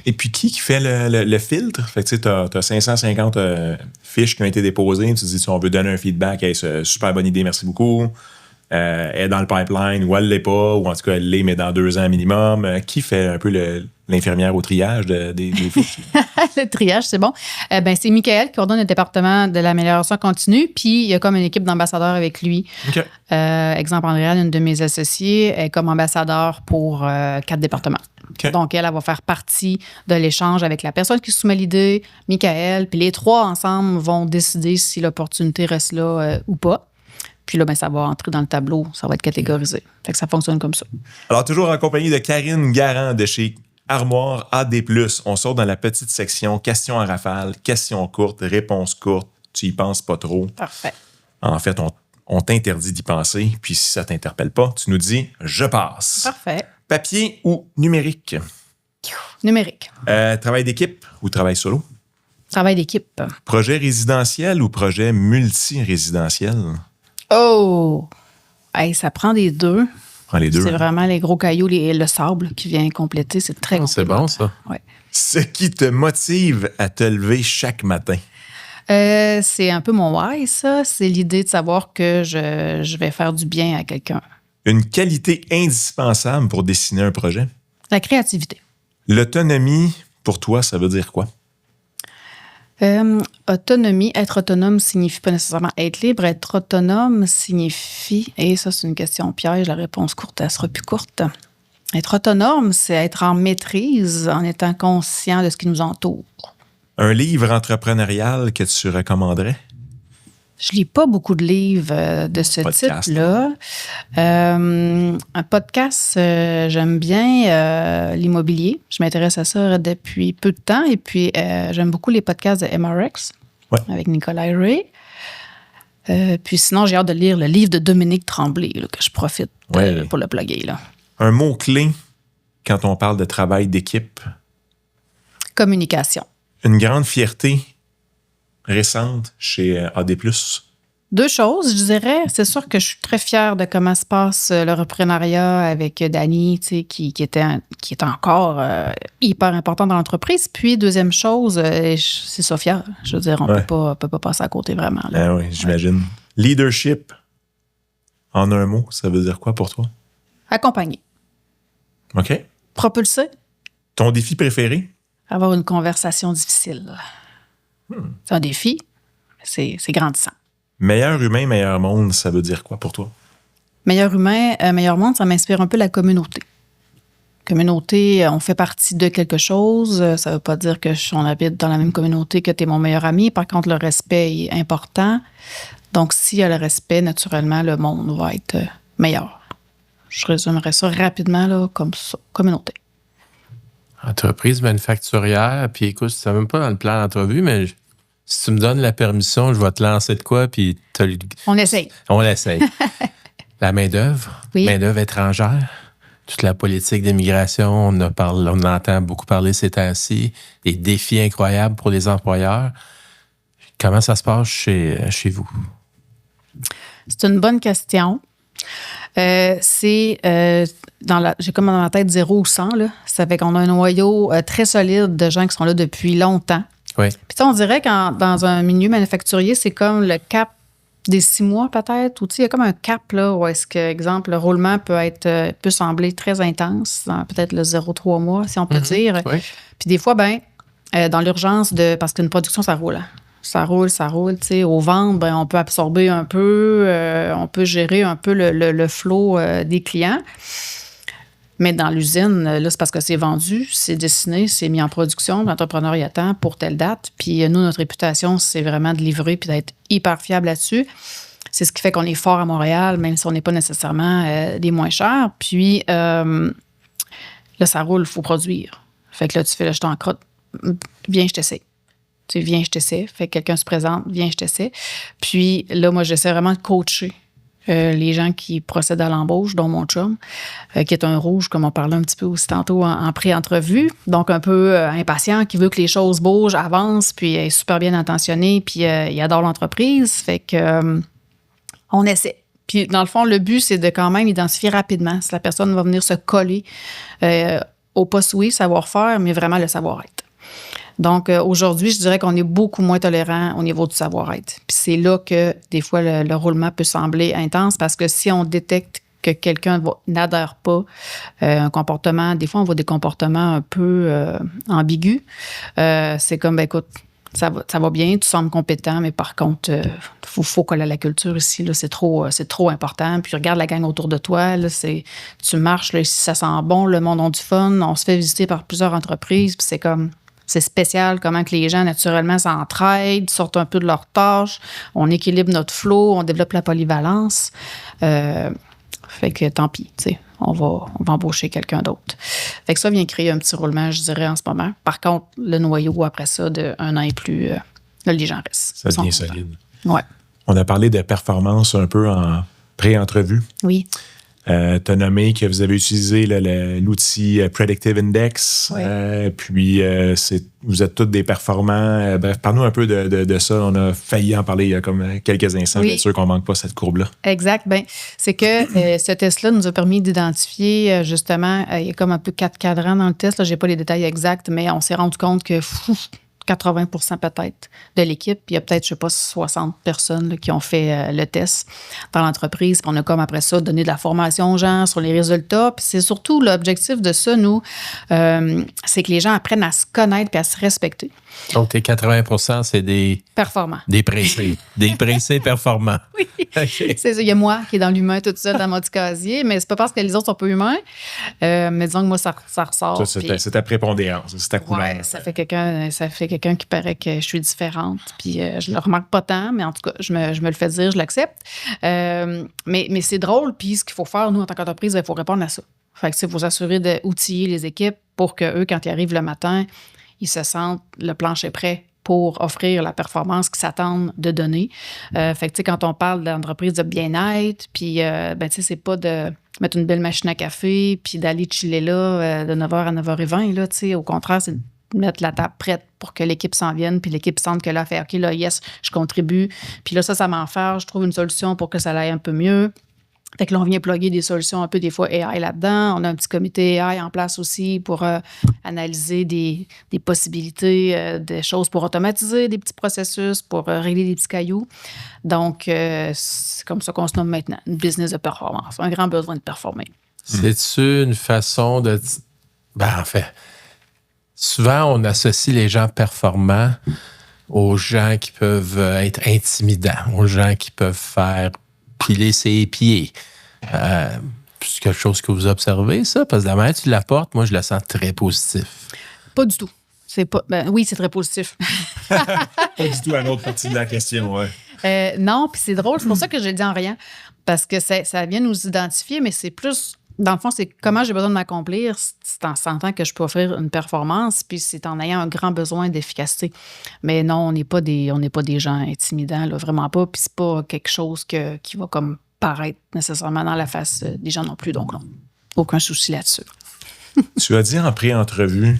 Et puis, qui fait le filtre? Fait que tu as 550 fiches qui ont été déposées. Tu te dis, si on veut donner un feedback, hey, c'est super bonne idée, merci beaucoup. Elle est dans le pipeline ou elle ne l'est pas, ou en tout cas, elle l'est, mais dans 2 ans minimum. Qui fait un peu l'infirmière au triage des fiches? Le triage, c'est bon. C'est Michael qui coordonne le département de l'amélioration continue, puis il y a comme une équipe d'ambassadeurs avec lui. Okay. Exemple, Andréane, une de mes associées, est comme ambassadeur pour 4 départements. Okay. Donc, elle va faire partie de l'échange avec la personne qui soumet l'idée, Michael, puis les 3 ensemble vont décider si l'opportunité reste là ou pas. Puis là, ça va entrer dans le tableau, ça va être catégorisé. Fait que ça fonctionne comme ça. Alors, toujours en compagnie de Karine Garand de chez Armoire AD+. On sort dans la petite section questions en rafale, questions courtes, réponses courtes. Tu y penses pas trop. Parfait. En fait, on t'interdit d'y penser. Puis si ça t'interpelle pas, tu nous dis « je passe ». Parfait. Papier ou numérique? Numérique. Travail d'équipe ou travail solo? Travail d'équipe. Projet résidentiel ou projet multirésidentiel? Oh! Hey, ça prend des deux. Prends les deux. C'est vraiment les gros cailloux et le sable qui vient compléter. C'est très bon. C'est bon, ça. Ouais. Ce qui te motive à te lever chaque matin? C'est un peu mon why, ça. C'est l'idée de savoir que je vais faire du bien à quelqu'un. Une qualité indispensable pour dessiner un projet? La créativité. L'autonomie, pour toi, ça veut dire quoi? Autonomie, être autonome signifie pas nécessairement être libre. Être autonome signifie, et ça c'est une question piège, la réponse courte, elle sera plus courte. Être autonome, c'est être en maîtrise en étant conscient de ce qui nous entoure. Un livre entrepreneurial que tu recommanderais? Je lis pas beaucoup de livres de ce type-là. Un podcast, j'aime bien l'immobilier. Je m'intéresse à ça depuis peu de temps. Et puis, j'aime beaucoup les podcasts de MRX avec Nicolas Ray. Puis sinon, j'ai hâte de lire le livre de Dominique Tremblay, là, que je profite pour le plugger. Là. Un mot-clé quand on parle de travail d'équipe? Communication. Une grande fierté récente chez AD+. 2 choses, je dirais. C'est sûr que je suis très fière de comment se passe le reprenariat avec Dany, qui est encore hyper important dans l'entreprise. Puis, deuxième chose, c'est Sophia. Je veux dire, on peut pas passer à côté vraiment. Là. Ah oui, j'imagine. Leadership, en un mot, ça veut dire quoi pour toi? Accompagner. OK. Propulser. Ton défi préféré? Avoir une conversation difficile. C'est un défi, c'est grandissant. Meilleur humain, meilleur monde, ça veut dire quoi pour toi? Meilleur humain, meilleur monde, ça m'inspire un peu la communauté. Communauté, on fait partie de quelque chose. Ça ne veut pas dire qu'on habite dans la même communauté que tu es mon meilleur ami. Par contre, le respect est important. Donc, s'il y a le respect, naturellement, le monde va être meilleur. Je résumerais ça rapidement là, comme ça, communauté. Entreprise manufacturière, puis écoute, c'est même pas dans le plan d'entrevue, mais si tu me donnes la permission, je vais te lancer de quoi, puis on essaye. On l'essaye. La main-d'œuvre, main-d'œuvre étrangère, toute la politique d'immigration, on entend beaucoup parler ces temps-ci, des défis incroyables pour les employeurs. Comment ça se passe chez vous? C'est une bonne question. J'ai comme dans ma tête 0 ou 100. Là. Ça fait qu'on a un noyau très solide de gens qui sont là depuis longtemps. Oui. Puis on dirait que dans un milieu manufacturier, c'est comme le cap des 6 mois peut-être. Ou il y a comme un cap là, où est-ce que, exemple, le roulement peut sembler très intense, peut-être le 0,3 mois, si on peut dire. Oui. Puis des fois, dans l'urgence parce qu'une production, ça roule. Hein. Ça roule. Au ventre, on peut absorber un peu, on peut gérer un peu le flot des clients. Mais dans l'usine, là, c'est parce que c'est vendu, c'est dessiné, c'est mis en production, l'entrepreneur y attend pour telle date. Puis nous, notre réputation, c'est vraiment de livrer puis d'être hyper fiable là-dessus. C'est ce qui fait qu'on est fort à Montréal, même si on n'est pas nécessairement des moins chers. Puis là, ça roule, il faut produire. Fait que là, tu fais, là, je t'en crotte, viens, je t'essaie. Tu sais, viens, je t'essaie. Fait que quelqu'un se présente, viens, je t'essaie. Puis là, moi, j'essaie vraiment de coacher les gens qui procèdent à l'embauche, dont mon chum, qui est un rouge, comme on parlait un petit peu aussi tantôt en pré-entrevue. Donc, un peu impatient, qui veut que les choses bougent, avancent, puis est super bien intentionné, puis il adore l'entreprise. Fait que on essaie. Puis, dans le fond, le but, c'est de quand même identifier rapidement si la personne va venir se coller au poste, oui, savoir-faire, mais vraiment le savoir-être. Donc, aujourd'hui, je dirais qu'on est beaucoup moins tolérant au niveau du savoir-être. Puis c'est là que, des fois, le roulement peut sembler intense parce que si on détecte que quelqu'un n'adhère pas un comportement, des fois, on voit des comportements un peu ambigus. C'est comme, ben écoute, ça va bien, tu sembles compétent, mais par contre, faut coller à la culture ici. Là, c'est trop important. Puis regarde la gang autour de toi. Là, tu marches, là, ici, ça sent bon, le monde a du fun. On se fait visiter par plusieurs entreprises. Puis c'est spécial comment que les gens, naturellement, s'entraident, sortent un peu de leurs tâches. On équilibre notre flow, on développe la polyvalence. Fait que tant pis, tu sais, on va embaucher quelqu'un d'autre. Fait que ça vient créer un petit roulement, je dirais, en ce moment. Par contre, le noyau, après ça, de 1 an et plus, là, les gens restent. Ça devient solide. Ouais. On a parlé de performance un peu en pré-entrevue. Oui. Tu as nommé que vous avez utilisé l'outil Predictive Index. Oui. Puis, vous êtes tous des performants. Bref, parle-nous un peu de ça. On a failli en parler il y a comme quelques instants. Oui. Bien sûr qu'on ne manque pas cette courbe-là. Exact. Bien, c'est que ce test-là nous a permis d'identifier, justement, il y a comme un peu 4 cadrans dans le test. Je n'ai pas les détails exacts, mais on s'est rendu compte que 80 peut-être de l'équipe. Puis il y a peut-être, je sais pas, 60 personnes là, qui ont fait le test dans l'entreprise. Puis on a comme après ça donné de la formation aux gens sur les résultats. Puis c'est surtout l'objectif de ça, nous, c'est que les gens apprennent à se connaître puis à se respecter. Donc, tes 80 c'est des Performants. Des pressés. Des pressés performants. Oui. Okay. C'est ça. Il y a moi qui est dans l'humain tout seul dans mon petit casier, mais c'est pas parce que les autres sont pas humains. Mais disons que moi, ça ressort. Ça, c'est ta prépondérance, c'est ta couleur. Ouais, ça fait quelqu'un qui paraît que je suis différente. Puis je le remarque pas tant, mais en tout cas, je me le fais dire, je l'accepte. Mais c'est drôle. Puis ce qu'il faut faire, nous, en tant qu'entreprise, il faut répondre à ça. Fait que il faut s'assurer d'outiller les équipes pour qu'eux, quand ils arrivent le matin, ils se sentent le plancher prêt pour offrir la performance qu'ils s'attendent de donner. Fait que, tu sais, quand on parle d'entreprise de bien-être, puis, ben, tu sais, c'est pas de mettre une belle machine à café, puis d'aller chiller là de 9h à 9h20, là, tu sais. Au contraire, c'est de mettre la table prête pour que l'équipe s'en vienne, puis l'équipe sente que là, fait OK, là, yes, je contribue. Puis là, ça m'enferme, je trouve une solution pour que ça aille un peu mieux. Fait que là, on vient plugger des solutions un peu, des fois, AI là-dedans. On a un petit comité AI en place aussi pour analyser des possibilités, des choses pour automatiser des petits processus, pour régler des petits cailloux. Donc, c'est comme ça qu'on se nomme maintenant, une business de performance, un grand besoin de performer. C'est-tu une façon de... Ben, en fait, souvent, on associe les gens performants aux gens qui peuvent être intimidants, aux gens qui peuvent faire piler ses pieds. C'est quelque chose que vous observez, ça? Parce que la manière que tu l'apportes, moi, je la sens très positif. Pas du tout. Oui, c'est très positif. Pas du tout à l'autre partie de la question, ouais. Non, puis c'est drôle. C'est pour ça que je le dis en rien. Parce que ça vient nous identifier, mais c'est plus... Dans le fond, c'est comment j'ai besoin de m'accomplir. C'est en sentant que je peux offrir une performance, puis c'est en ayant un grand besoin d'efficacité. Mais non, on n'est pas des gens intimidants, là, vraiment pas. Puis c'est pas quelque chose qui va comme paraître nécessairement dans la face des gens non plus. Donc non, aucun souci là-dessus. Tu as dit en pré-entrevue,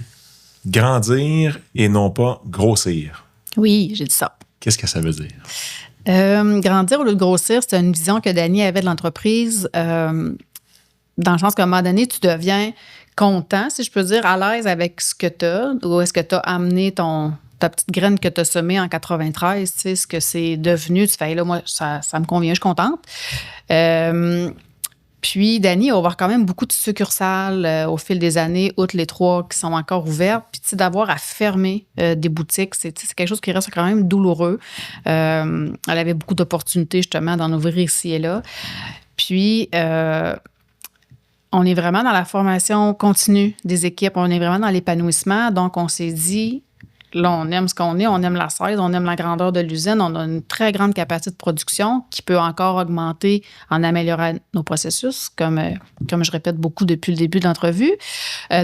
grandir et non pas grossir. Oui, j'ai dit ça. Qu'est-ce que ça veut dire? Grandir au lieu de grossir, c'est une vision que Dany avait de l'entreprise. Dans le sens qu'à un moment donné, tu deviens content, si je peux dire, à l'aise avec ce que tu as, ou est-ce que tu as amené ta petite graine que tu as semée en 93, tu sais, ce que c'est devenu. Tu fais, hey, là, moi, ça me convient, je suis contente. Puis, Dany a ouvert quand même beaucoup de succursales au fil des années, outre les 3 qui sont encore ouvertes. Puis, tu sais, d'avoir à fermer des boutiques, c'est quelque chose qui reste quand même douloureux. Elle avait beaucoup d'opportunités, justement, d'en ouvrir ici et là. Puis, on est vraiment dans la formation continue des équipes. On est vraiment dans l'épanouissement. Donc, on s'est dit, là, on aime ce qu'on est, on aime la size, on aime la grandeur de l'usine. On a une très grande capacité de production qui peut encore augmenter en améliorant nos processus, comme je répète beaucoup depuis le début de l'entrevue.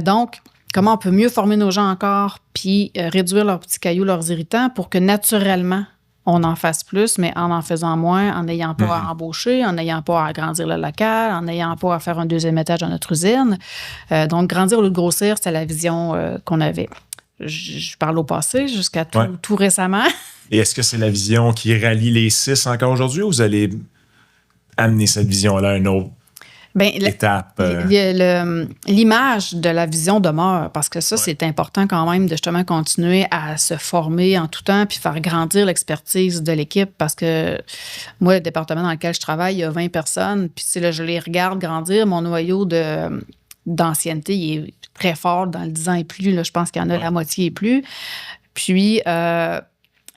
Donc, comment on peut mieux former nos gens encore, puis réduire leurs petits cailloux, leurs irritants, pour que naturellement, on en fasse plus, mais en faisant moins, en n'ayant pas à embaucher, en n'ayant pas à agrandir le local, en n'ayant pas à faire un deuxième étage dans notre usine. Donc, grandir ou grossir, c'était la vision qu'on avait. Je parle au passé jusqu'à tout récemment. Et est-ce que c'est la vision qui rallie les 6 encore aujourd'hui, ou vous allez amener cette vision-là à une autre étape? L'image de la vision demeure, parce que ça, c'est important quand même de justement continuer à se former en tout temps puis faire grandir l'expertise de l'équipe, parce que moi, le département dans lequel je travaille, il y a 20 personnes, puis là, je les regarde grandir. Mon noyau d'ancienneté, il est très fort dans le 10 ans et plus. Là, je pense qu'il y en a la moitié et plus. Puis,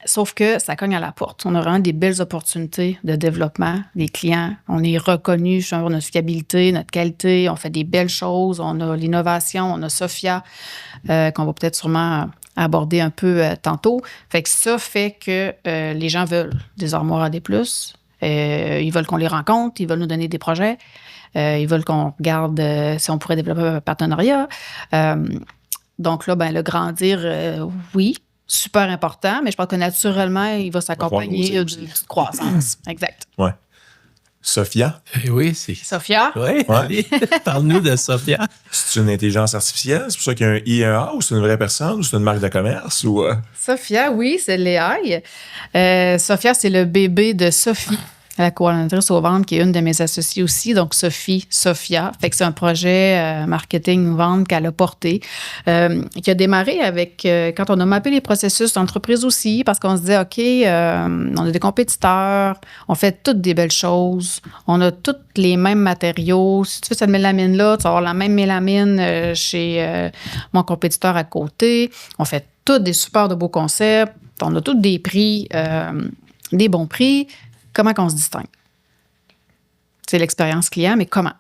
sauf que ça cogne à la porte. On a vraiment des belles opportunités de développement des clients. On est reconnu sur notre fiabilité, notre qualité. On fait des belles choses. On a l'innovation. On a Sophia, qu'on va peut-être sûrement aborder un peu tantôt. Fait que ça fait que les gens veulent des armoires à des plus. Ils veulent qu'on les rencontre. Ils veulent nous donner des projets. Ils veulent qu'on regarde si on pourrait développer un partenariat. Donc là, le grandir, oui, super important, mais je pense que naturellement, il va s'accompagner d'une petite croissance. Exact. Oui. Sophia? Oui, c'est... Sophia? Oui, allez, parle-nous de Sophia. C'est une intelligence artificielle? C'est pour ça qu'il y a un I et un A, ou c'est une vraie personne, ou c'est une marque de commerce? Ou, Sophia, oui, c'est l'AI. Sophia, c'est le bébé de Sophie, la coordonnatrice aux ventes, qui est une de mes associées aussi. Donc, Sophia. Fait que c'est un projet marketing-vente qu'elle a porté, qui a démarré avec, quand on a mappé les processus d'entreprise aussi, parce qu'on se disait, OK, on a des compétiteurs, on fait toutes des belles choses, on a tous les mêmes matériaux. Si tu fais cette mélamine-là, tu vas avoir la même mélamine chez mon compétiteur à côté. On fait tous des super de beaux concepts. On a tous des prix, des bons prix. Comment qu'on se distingue? C'est l'expérience client, mais comment?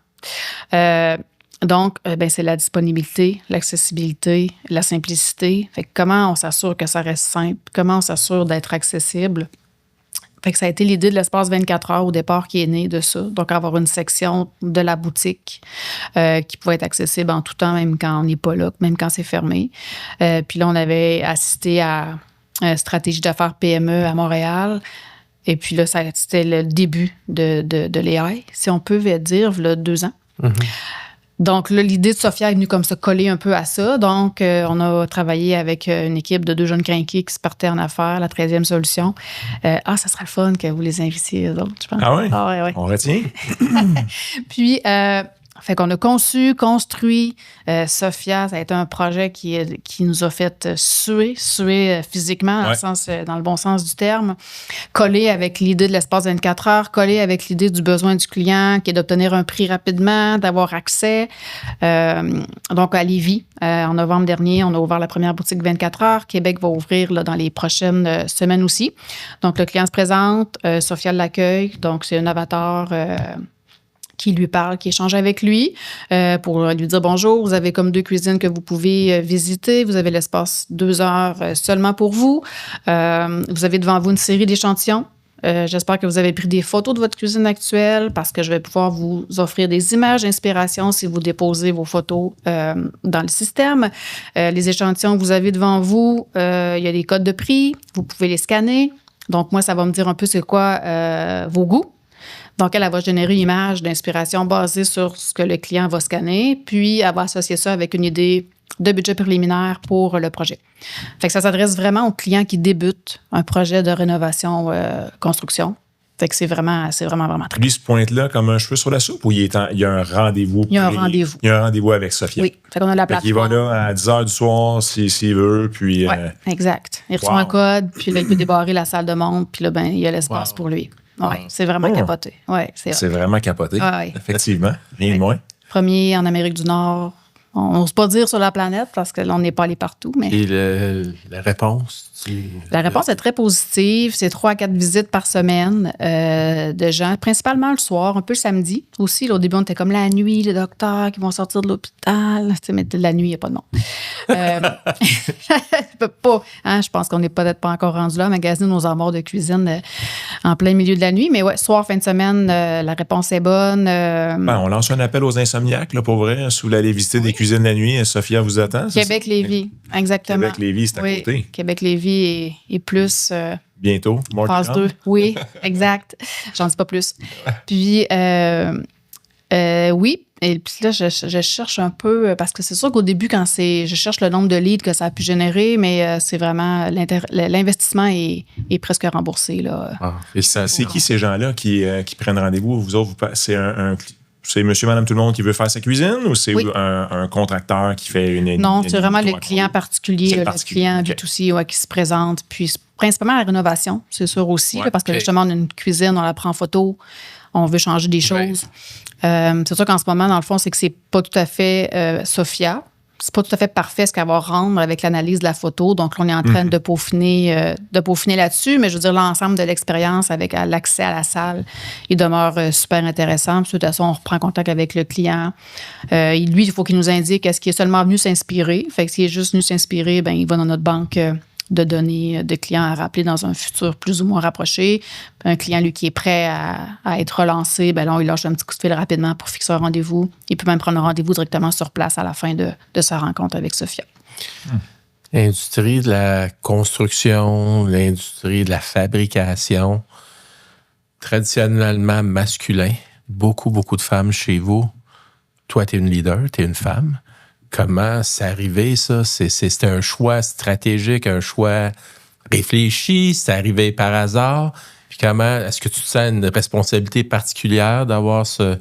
Donc, c'est la disponibilité, l'accessibilité, la simplicité. Fait que comment on s'assure que ça reste simple? Comment on s'assure d'être accessible? Fait que ça a été l'idée de l'espace 24 heures au départ qui est née de ça. Donc, avoir une section de la boutique qui pouvait être accessible en tout temps, même quand on n'est pas là, même quand c'est fermé. Puis là, on avait assisté à stratégie d'affaires PME à Montréal. Et puis là, c'était le début de l'AI, si on peut dire, il y a 2 ans. Mm-hmm. Donc là, l'idée de Sophia est venue comme se coller un peu à ça. Donc, on a travaillé avec une équipe de 2 jeunes crinqués qui se partaient en affaires, la 13e solution. Ça serait le fun que vous les invitiez, eux autres, je pense. Ah oui? Ah, ouais. On retient. Puis, fait qu'on a construit Sophia. Ça a été un projet qui nous a fait suer physiquement, dans le bon sens du terme, collé avec l'idée de l'espace 24 heures, collé avec l'idée du besoin du client, qui est d'obtenir un prix rapidement, d'avoir accès. Donc, à Lévis, en novembre dernier, on a ouvert la première boutique 24 heures. Québec va ouvrir là, dans les prochaines semaines aussi. Donc, le client se présente, Sophia l'accueille. Donc, c'est un avatar qui lui parle, qui échange avec lui pour lui dire bonjour. Vous avez comme 2 cuisines que vous pouvez visiter. Vous avez l'espace 2 heures seulement pour vous. Vous avez devant vous une série d'échantillons. J'espère que vous avez pris des photos de votre cuisine actuelle parce que je vais pouvoir vous offrir des images d'inspiration si vous déposez vos photos dans le système. Les échantillons que vous avez devant vous, il y a des codes de prix. Vous pouvez les scanner. Donc, moi, ça va me dire un peu c'est quoi vos goûts. Donc, elle va générer une image d'inspiration basée sur ce que le client va scanner, puis elle va associer ça avec une idée de budget préliminaire pour le projet. Fait que ça s'adresse vraiment aux clients qui débutent un projet de rénovation construction. Fait que c'est vraiment très. Lui se pointe là comme un cheveu sur la soupe, ou il y a un rendez-vous? Il y a un rendez-vous. Il y a un rendez-vous avec Sophia. Oui. Fait qu'on a la plateforme. Il va là à 10 h du soir s'il veut, puis... Oui, exact. Il reçoit un code, puis là, il peut débarrer la salle de monde, puis là, il y a l'espace pour lui. Oui, c'est vraiment capoté. Ouais, c'est vraiment capoté, effectivement. Rien de moins. Premier en Amérique du Nord, On n'ose pas dire sur la planète parce que là, on n'est pas allé partout. Mais Et la réponse? la réponse est très positive. C'est 3 à 4 visites par semaine de gens, principalement le soir, un peu le samedi. Aussi, là, au début, on était comme la nuit, les docteurs qui vont sortir de l'hôpital. Tu sais, mais la nuit, il n'y a pas de monde. Je peux pas. Hein, je pense qu'on n'est peut-être pas encore rendu là à magasiner nos armoires de cuisine en plein milieu de la nuit. Mais ouais, soir, fin de semaine, la réponse est bonne. On lance un appel aux insomniaques, là, pour vrai. Si vous voulez aller visiter des cuisines la nuit, Sophia vous attend. Québec-Lévis, exactement. Québec-Lévis, c'est à oui, côté. Québec-Lévis est plus... Bientôt. phase 2. Oui, exact. J'en dis pas plus. Puis, oui. Et puis là, je cherche un peu, parce que c'est sûr qu'au début, je cherche le nombre de leads que ça a pu générer, mais c'est vraiment, l'investissement est presque remboursé, là. Et c'est qui ces gens-là qui prennent rendez-vous? Vous autres, c'est monsieur, madame, tout le monde qui veut faire sa cuisine ou c'est un contracteur qui fait une... Non, c'est vraiment le client particulier, le client B2C qui se présente. Puis principalement la rénovation, c'est sûr aussi, là, parce que justement, on a une cuisine, on la prend en photo, on veut changer des choses. C'est sûr qu'en ce moment, dans le fond, c'est que c'est pas tout à fait Sophia. C'est pas tout à fait parfait ce qu'elle va rendre avec l'analyse de la photo. Donc, là, on est en train de peaufiner là-dessus. Mais je veux dire, l'ensemble de l'expérience avec l'accès à la salle, il demeure super intéressant. Puis, de toute façon, on reprend contact avec le client. Lui, il faut qu'il nous indique est-ce qu'il est seulement venu s'inspirer. Fait que s'il est juste venu s'inspirer, bien, il va dans notre banque de données de clients à rappeler dans un futur plus ou moins rapproché. Puis un client, lui, qui est prêt à être relancé, bien là, il lâche un petit coup de fil rapidement pour fixer un rendez-vous. Il peut même prendre un rendez-vous directement sur place à la fin de sa rencontre avec Sophia. L'industrie de la construction, l'industrie de la fabrication, traditionnellement masculin, beaucoup de femmes chez vous. Toi, tu es une leader, tu es une femme. Comment c'est arrivé, ça? C'était un choix stratégique, un choix réfléchi? C'est arrivé par hasard? Puis comment est-ce que tu te sens une responsabilité particulière d'avoir ce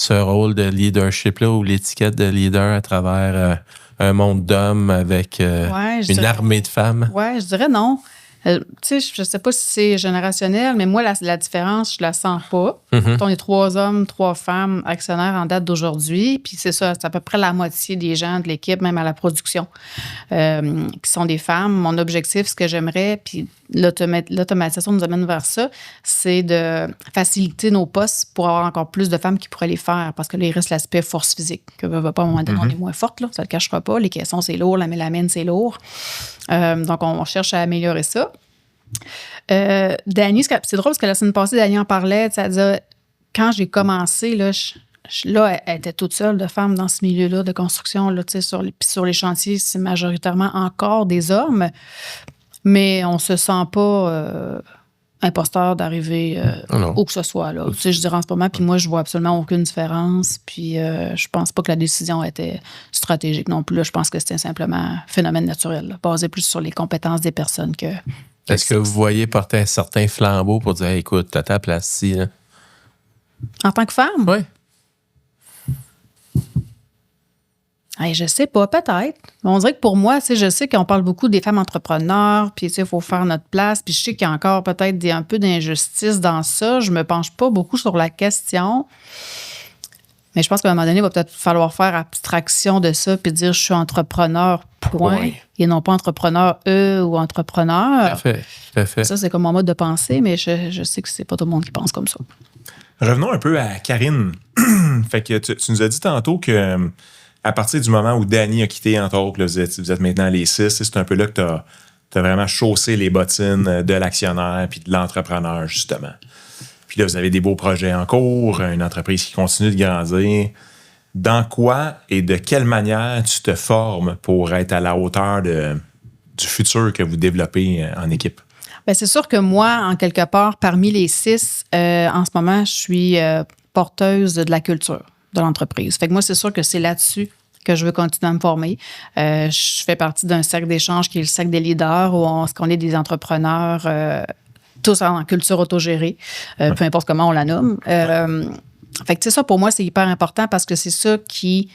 rôle de leadership-là ou l'étiquette de leader à travers un monde d'hommes avec une armée de femmes? Oui, je dirais non. Tu sais, je sais pas si c'est générationnel, mais moi, la différence, je la sens pas. On est 3 hommes, 3 femmes actionnaires en date d'aujourd'hui. Puis c'est ça, c'est à peu près la moitié des gens de l'équipe, même à la production, qui sont des femmes. Mon objectif, ce que j'aimerais, puis l'automatisation nous amène vers ça, c'est de faciliter nos postes pour avoir encore plus de femmes qui pourraient les faire. Parce que là, il reste l'aspect force physique, que pas à un moment donné, on est moins forte, là, ça ne le cachera pas. Les caissons, c'est lourd, la mélamine, c'est lourd. Donc, on cherche à améliorer ça. Dany, c'est drôle parce que la semaine passée, Dany en parlait. Elle disait, quand j'ai commencé, là, elle était toute seule de femme dans ce milieu-là de construction. Là, sur les chantiers, c'est majoritairement encore des hommes. Mais on se sent pas imposteur d'arriver où que ce soit. Là. Je dirais en ce moment, puis moi, je vois absolument aucune différence. Puis je pense pas que la décision était stratégique non plus. Là. Je pense que c'était simplement un phénomène naturel, là, basé plus sur les compétences des personnes que... Est-ce que vous voyez porter un certain flambeau pour dire, hey, écoute, t'as ta place ici? Là? En tant que femme? Oui. Hey, je sais pas, peut-être. On dirait que pour moi, je sais qu'on parle beaucoup des femmes entrepreneurs, puis il faut faire notre place, puis je sais qu'il y a encore peut-être un peu d'injustice dans ça. Je me penche pas beaucoup sur la question. Mais je pense qu'à un moment donné, il va peut-être falloir faire abstraction de ça puis dire je suis entrepreneur, point. Oui. Et non pas entrepreneur ou entrepreneur. Tout à fait. Ça, c'est comme mon mode de pensée, mais je sais que c'est pas tout le monde qui pense comme ça. Revenons un peu à Karine. Fait que tu nous as dit tantôt que à partir du moment où Dany a quitté, entre autres, là, vous êtes maintenant les 6, c'est un peu là que tu as vraiment chaussé les bottines de l'actionnaire puis de l'entrepreneur, justement. Puis là, vous avez des beaux projets en cours, une entreprise qui continue de grandir. Dans quoi et de quelle manière tu te formes pour être à la hauteur du futur que vous développez en équipe? Bien, c'est sûr que moi, en quelque part, parmi les 6, en ce moment, je suis porteuse de la culture de l'entreprise. Fait que moi, c'est sûr que c'est là-dessus que je veux continuer à me former. Je fais partie d'un cercle d'échange qui est le cercle des leaders, où on est des entrepreneurs... tous en culture autogérée, peu importe comment on la nomme. Fait que ça, pour moi, c'est hyper important parce que c'est ça qui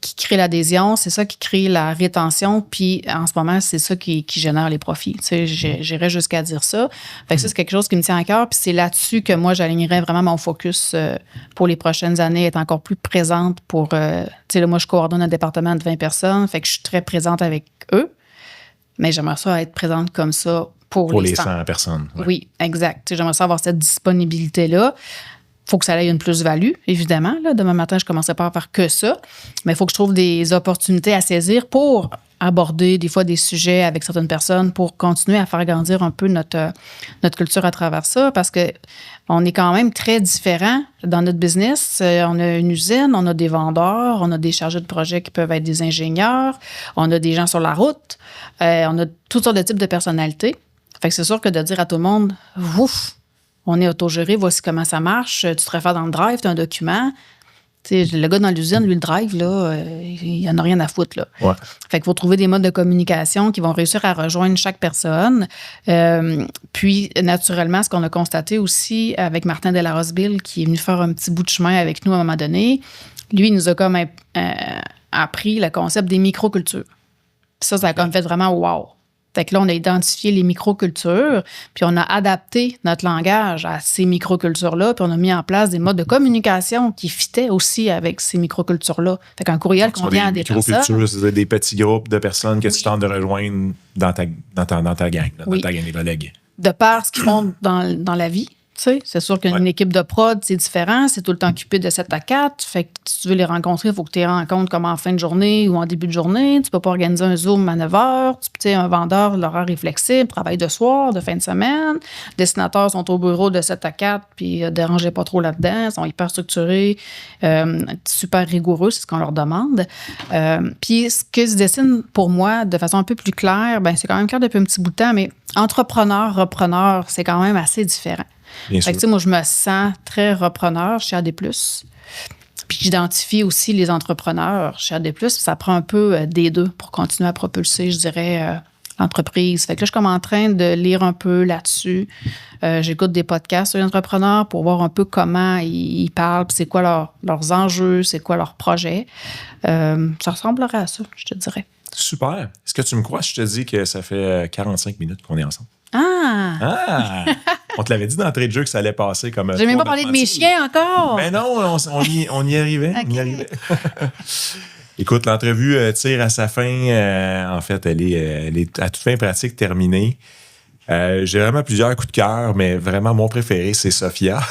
qui crée l'adhésion, c'est ça qui crée la rétention, puis en ce moment, c'est ça qui génère les profits. Tu sais, j'irais jusqu'à dire ça. Fait que ça, c'est quelque chose qui me tient à cœur, puis c'est là-dessus que moi, j'alignerais vraiment mon focus pour les prochaines années, être encore plus présente pour... tu sais, là, moi, je coordonne un département de 20 personnes, fait que je suis très présente avec eux, mais j'aimerais ça être présente comme ça pour les 100 personnes. Ouais. Oui, exact. Tu sais, j'aimerais ça avoir cette disponibilité-là. Il faut que ça ait une plus-value, évidemment. Là. Demain matin, je ne commencerai pas à faire que ça. Mais il faut que je trouve des opportunités à saisir pour aborder des fois des sujets avec certaines personnes pour continuer à faire grandir un peu notre culture à travers ça. Parce qu'on est quand même très différents dans notre business. On a une usine, on a des vendeurs, on a des chargés de projet qui peuvent être des ingénieurs, on a des gens sur la route, on a toutes sortes de types de personnalités. Fait que c'est sûr que de dire à tout le monde, ouf, on est autogéré, voici comment ça marche, tu te réfères dans le drive, tu as un document. T'sais, le gars dans l'usine, lui, le drive, là, il n'en a rien à foutre. Là. Ouais. Fait qu'il faut trouver des modes de communication qui vont réussir à rejoindre chaque personne. Puis, naturellement, ce qu'on a constaté aussi avec Martin Delarosville, qui est venu faire un petit bout de chemin avec nous à un moment donné, lui, il nous a comme appris le concept des microcultures. Puis ça a comme fait vraiment wow. Fait que là, on a identifié les microcultures, puis on a adapté notre langage à ces microcultures-là, puis on a mis en place des modes de communication qui fitaient aussi avec ces microcultures-là. Fait qu'un courriel qu'on vient à des personnes... Microcultures, c'est des petits groupes de personnes que tu tentes de rejoindre dans ta gang, dans ta gang des collègues. De par ce qu'ils font dans la vie. Tu sais, c'est sûr qu'une équipe de prod, c'est différent. C'est tout le temps occupé de 7 à 4. Fait que si tu veux les rencontrer, il faut que tu les rencontres comme en fin de journée ou en début de journée. Tu peux pas organiser un Zoom à 9 h. Tu sais, un vendeur, l'horaire est flexible, travaille de soir, de fin de semaine. Les dessinateurs sont au bureau de 7 à 4, puis ne dérangez pas trop là-dedans. Ils sont hyper structurés, super rigoureux, c'est ce qu'on leur demande. Puis ce que se dessine pour moi de façon un peu plus claire, ben c'est quand même clair depuis un petit bout de temps, mais entrepreneur, repreneur, c'est quand même assez différent. Fait que, tu sais, moi, je me sens très repreneur chez AD+. Puis j'identifie aussi les entrepreneurs chez AD+. Puis ça prend un peu des deux pour continuer à propulser, je dirais, l'entreprise. Fait que là, je suis comme en train de lire un peu là-dessus. J'écoute des podcasts sur les entrepreneurs pour voir un peu comment ils parlent, puis c'est quoi leurs enjeux, c'est quoi leurs projets. Ça ressemblerait à ça, je te dirais. Super. Est-ce que tu me crois si je te dis que ça fait 45 minutes qu'on est ensemble? Ah! On te l'avait dit d'entrée de jeu que ça allait passer comme... J'ai même pas parlé de mes chiens encore! Mais non, on y arrivait. Okay. On y arrivait. Écoute, l'entrevue tire à sa fin. En fait, elle est à toute fin pratique terminée. J'ai vraiment plusieurs coups de cœur, mais vraiment, mon préféré, c'est Sophia.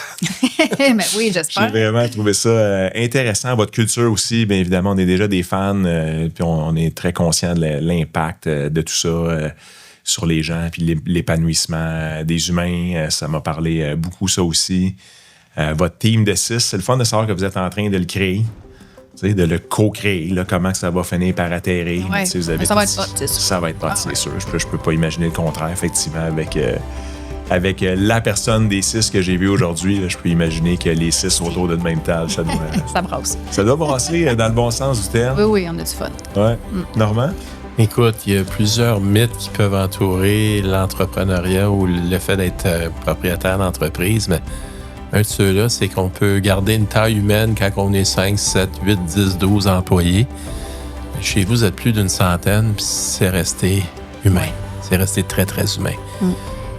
Ben oui, j'espère. J'ai vraiment trouvé ça intéressant. Votre culture aussi, bien évidemment, on est déjà des fans, puis on est très conscient de l'impact de tout ça sur les gens, puis l'épanouissement des humains. Ça m'a parlé beaucoup, ça aussi. Votre team de 6, c'est le fun de savoir que vous êtes en train de le créer. Tu sais, de le co-créer, là, comment ça va finir par atterrir. Ouais. Vous avez ça va être hot, c'est sûr. Ça va être hot, c'est sûr. Je peux pas imaginer le contraire, effectivement, avec la personne des 6 que j'ai vu aujourd'hui. Là, je peux imaginer que les 6 autour de même table, ça doit... ça brasse. Ça doit brasser dans le bon sens du terme. Oui, on a du fun. Ouais. Normand? Écoute, il y a plusieurs mythes qui peuvent entourer l'entrepreneuriat ou le fait d'être propriétaire d'entreprise, mais un de ceux-là, c'est qu'on peut garder une taille humaine quand on est 5, 7, 8, 10, 12 employés. Chez vous, vous êtes plus d'une centaine, puis c'est resté humain. C'est resté très, très humain.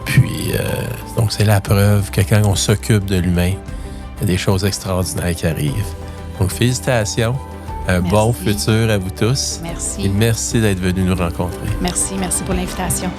Puis, donc, c'est la preuve que quand on s'occupe de l'humain, il y a des choses extraordinaires qui arrivent. Donc, félicitations. Un bon futur à vous tous. Merci. Et merci d'être venus nous rencontrer. Merci pour l'invitation.